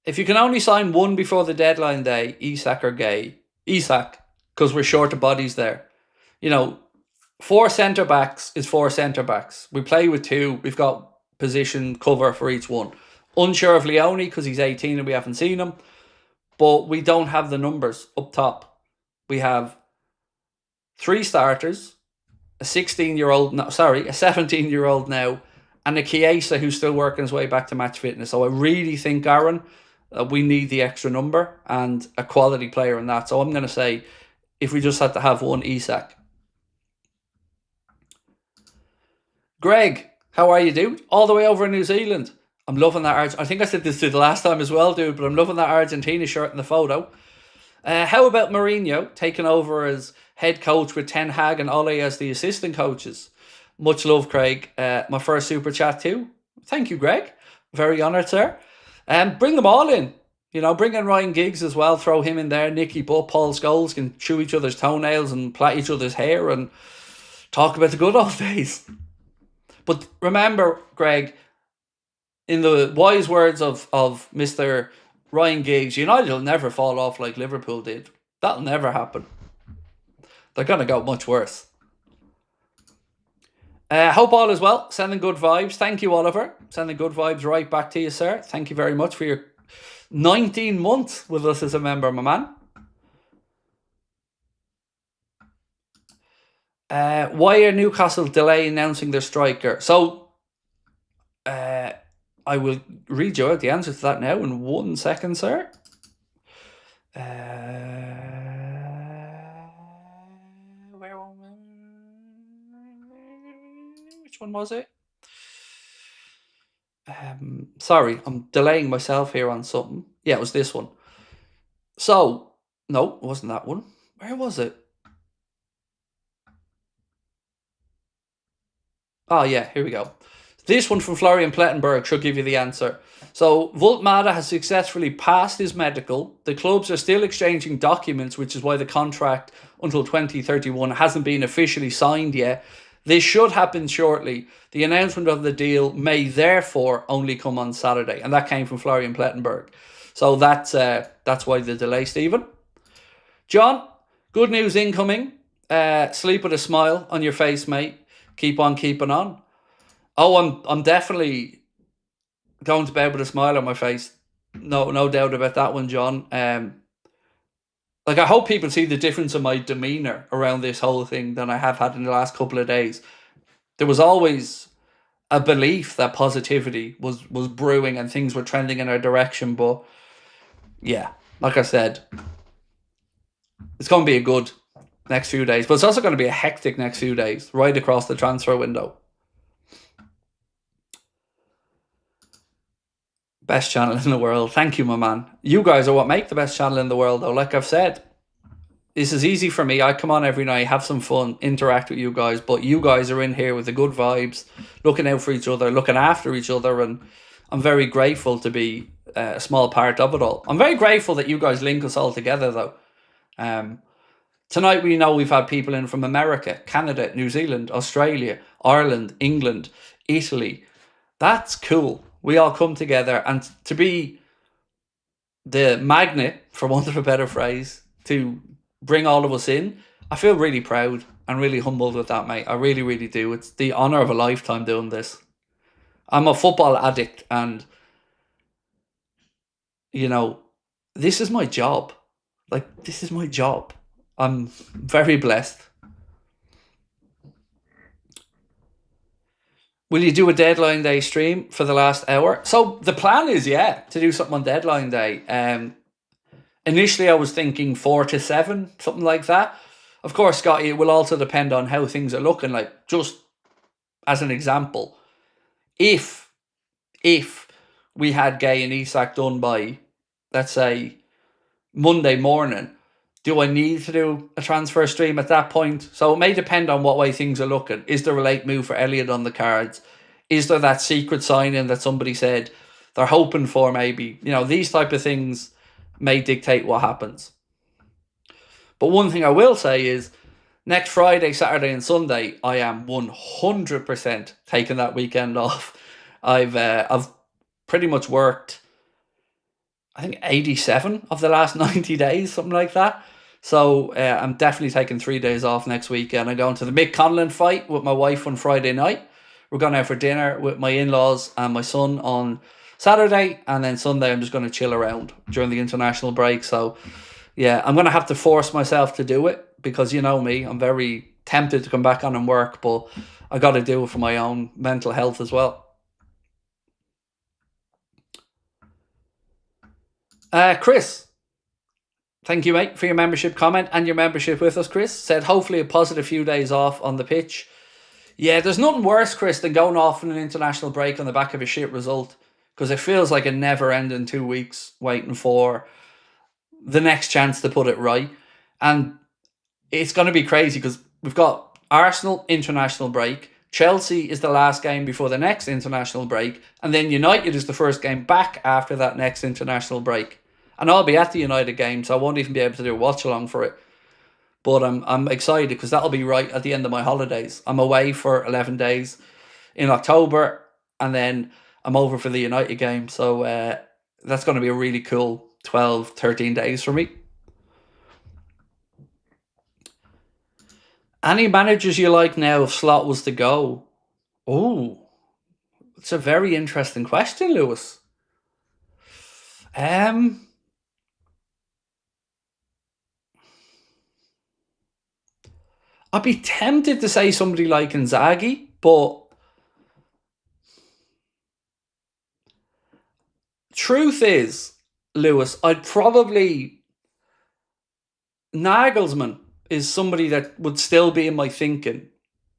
If you can only sign one before the deadline day, Isak or Guehi. Isak, because we're short of bodies there. You know, 4 centre-backs is 4 centre-backs. We play with 2. We've got position cover for each one. Unsure of Leone because he's 18 and we haven't seen him. But we don't have the numbers up top. We have 3 starters, a 17-year-old now, and a Chiesa who's still working his way back to match fitness. So I really think, Aaron, we need the extra number and a quality player in that. So I'm going to say, if we just had to have one, Isak. Greg, how are you, dude? All the way over in New Zealand. I'm loving that. I think I said this to the last time as well, dude, but I'm loving that Argentina shirt in the photo. How about Mourinho taking over as head coach with Ten Hag and Ole as the assistant coaches? Much love, Craig. My first super chat too. Thank you, Greg. Very honoured, sir. Bring them all in. You know, bring in Ryan Giggs as well. Throw him in there. Nicky Butt, Paul Scholes can chew each other's toenails and plait each other's hair and talk about the good old days. But remember, Greg, in the wise words of Mr. Ryan Giggs, United will never fall off like Liverpool did. That'll never happen. They're going to go much worse. Hope all is well. Sending good vibes. Thank you, Oliver. Sending good vibes right back to you, sir. Thank you very much for your 19 months with us as a member, my man. Why are Newcastle delaying announcing their striker? So, I will read you out the answer to that now in 1 second, sir. Which one was it? Sorry, I'm delaying myself here on something. Yeah, it was this one. So, no, it wasn't that one. Where was it? Oh, yeah, here we go. This one from Florian Plettenberg should give you the answer. So, Voltmada has successfully passed his medical. The clubs are still exchanging documents, which is why the contract until 2031 hasn't been officially signed yet. This should happen shortly. The announcement of the deal may therefore only come on Saturday. And that came from Florian Plettenberg. So that's why the delay, Stephen. John, good news incoming. Sleep with a smile on your face, mate. Keep on keeping on. Oh, I'm definitely going to bed with a smile on my face. No doubt about that one, John. Like, I hope people see the difference in my demeanour around this whole thing than I have had in the last couple of days. There was always a belief that positivity was brewing and things were trending in our direction, but yeah, like I said, it's going to be a good next few days, but it's also going to be a hectic next few days right across the transfer window. Best channel in the world. Thank you, my man. You guys are what make the best channel in the world, though. Like I've said, this is easy for me. I come on every night, have some fun, interact with you guys, but you guys are in here with the good vibes, looking out for each other, looking after each other, and I'm very grateful to be a small part of it all. I'm very grateful that you guys link us all together, though. Tonight we know we've had people in from America, Canada, New Zealand, Australia, Ireland, England, Italy. That's cool. We all come together, and to be the magnet, for want of a better phrase, to bring all of us in, I feel really proud and really humbled with that, mate. I really, really do. It's the honour of a lifetime doing this. I'm a football addict, and, you know, this is my job. Like, this is my job. I'm very blessed. Will you do a deadline day stream for the last hour? So the plan is, yeah, to do something on deadline day. Initially, I was thinking 4 to 7, something like that. Of course, Scotty, it will also depend on how things are looking. Like, just as an example, if we had Guehi and Isak done by, let's say, Monday morning, do I need to do a transfer stream at that point? So it may depend on what way things are looking. Is there a late move for Elliott on the cards? Is there that secret signing that somebody said they're hoping for, maybe? You know, these type of things may dictate what happens. But one thing I will say is, next Friday, Saturday and Sunday, I am 100% taking that weekend off. I've pretty much worked, I think, 87 of the last 90 days, something like that. So I'm definitely taking 3 days off next weekend. I'm going to the Mick Conlon fight with my wife on Friday night. We're going out for dinner with my in-laws and my son on Saturday. And then Sunday, I'm just going to chill around during the international break. So yeah, I'm going to have to force myself to do it because, you know me, I'm very tempted to come back on and work, but I got to do it for my own mental health as well. Chris, thank you, mate, for your membership comment and your membership with us. Chris said, hopefully a positive few days off on the pitch. Yeah, there's nothing worse, Chris, than going off on an international break on the back of a shit result, because it feels like a never-ending 2 weeks waiting for the next chance to put it right. And it's going to be crazy because we've got Arsenal international break, Chelsea is the last game before the next international break, and then United is the first game back after that next international break. And I'll be at the United game, so I won't even be able to do a watch-along for it. But I'm excited because that'll be right at the end of my holidays. I'm away for 11 days in October, and then I'm over for the United game. So that's going to be a really cool 12, 13 days for me. Any managers you like now if Slot was to go? Oh, it's a very interesting question, Lewis. I'd be tempted to say somebody like Inzaghi, but truth is, Lewis, I'd probably... Nagelsmann is somebody that would still be in my thinking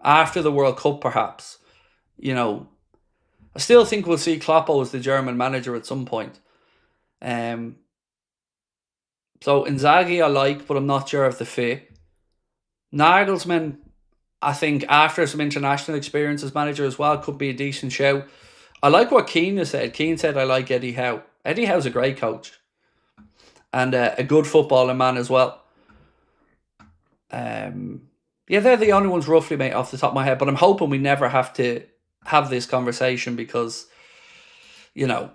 after the World Cup, perhaps. You know, I still think we'll see Kloppo as the German manager at some point. So Inzaghi I like, but I'm not sure of the fit. Nagelsmann, I think after some international experience as manager as well, could be a decent show. I like what Keane has said. Keane said I like Eddie Howe. Eddie Howe's a great coach. And a good footballing man as well. Yeah, they're the only ones roughly, mate, off the top of my head. But I'm hoping we never have to have this conversation because, you know,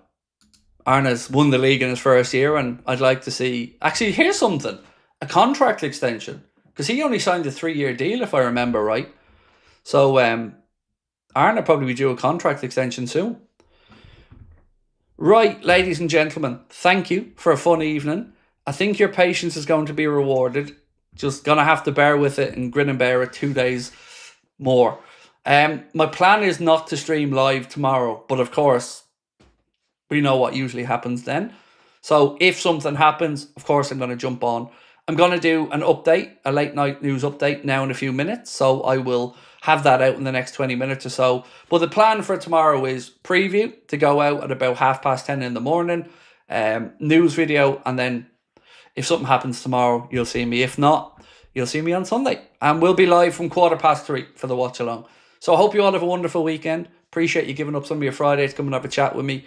Arne's won the league in his first year, and I'd like to see... Actually, here's something. A contract extension. Because he only signed a 3-year deal, if I remember right. So, Arne probably be due a contract extension soon. Right, ladies and gentlemen, thank you for a fun evening. I think your patience is going to be rewarded. Just going to have to bear with it and grin and bear it 2 days more. My plan is not to stream live tomorrow, but of course, we know what usually happens then. So if something happens, of course, I'm going to jump on. I'm going to do an update, a late night news update now in a few minutes. So I will have that out in the next 20 minutes or so. But the plan for tomorrow is preview to go out at about 10:30 in the morning. News video, and then if something happens tomorrow, you'll see me. If not, you'll see me on Sunday. And we'll be live from 3:15 for the watch along. So I hope you all have a wonderful weekend. Appreciate you giving up some of your Friday to come and have a chat with me.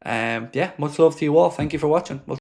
Yeah, much love to you all. Thank you for watching.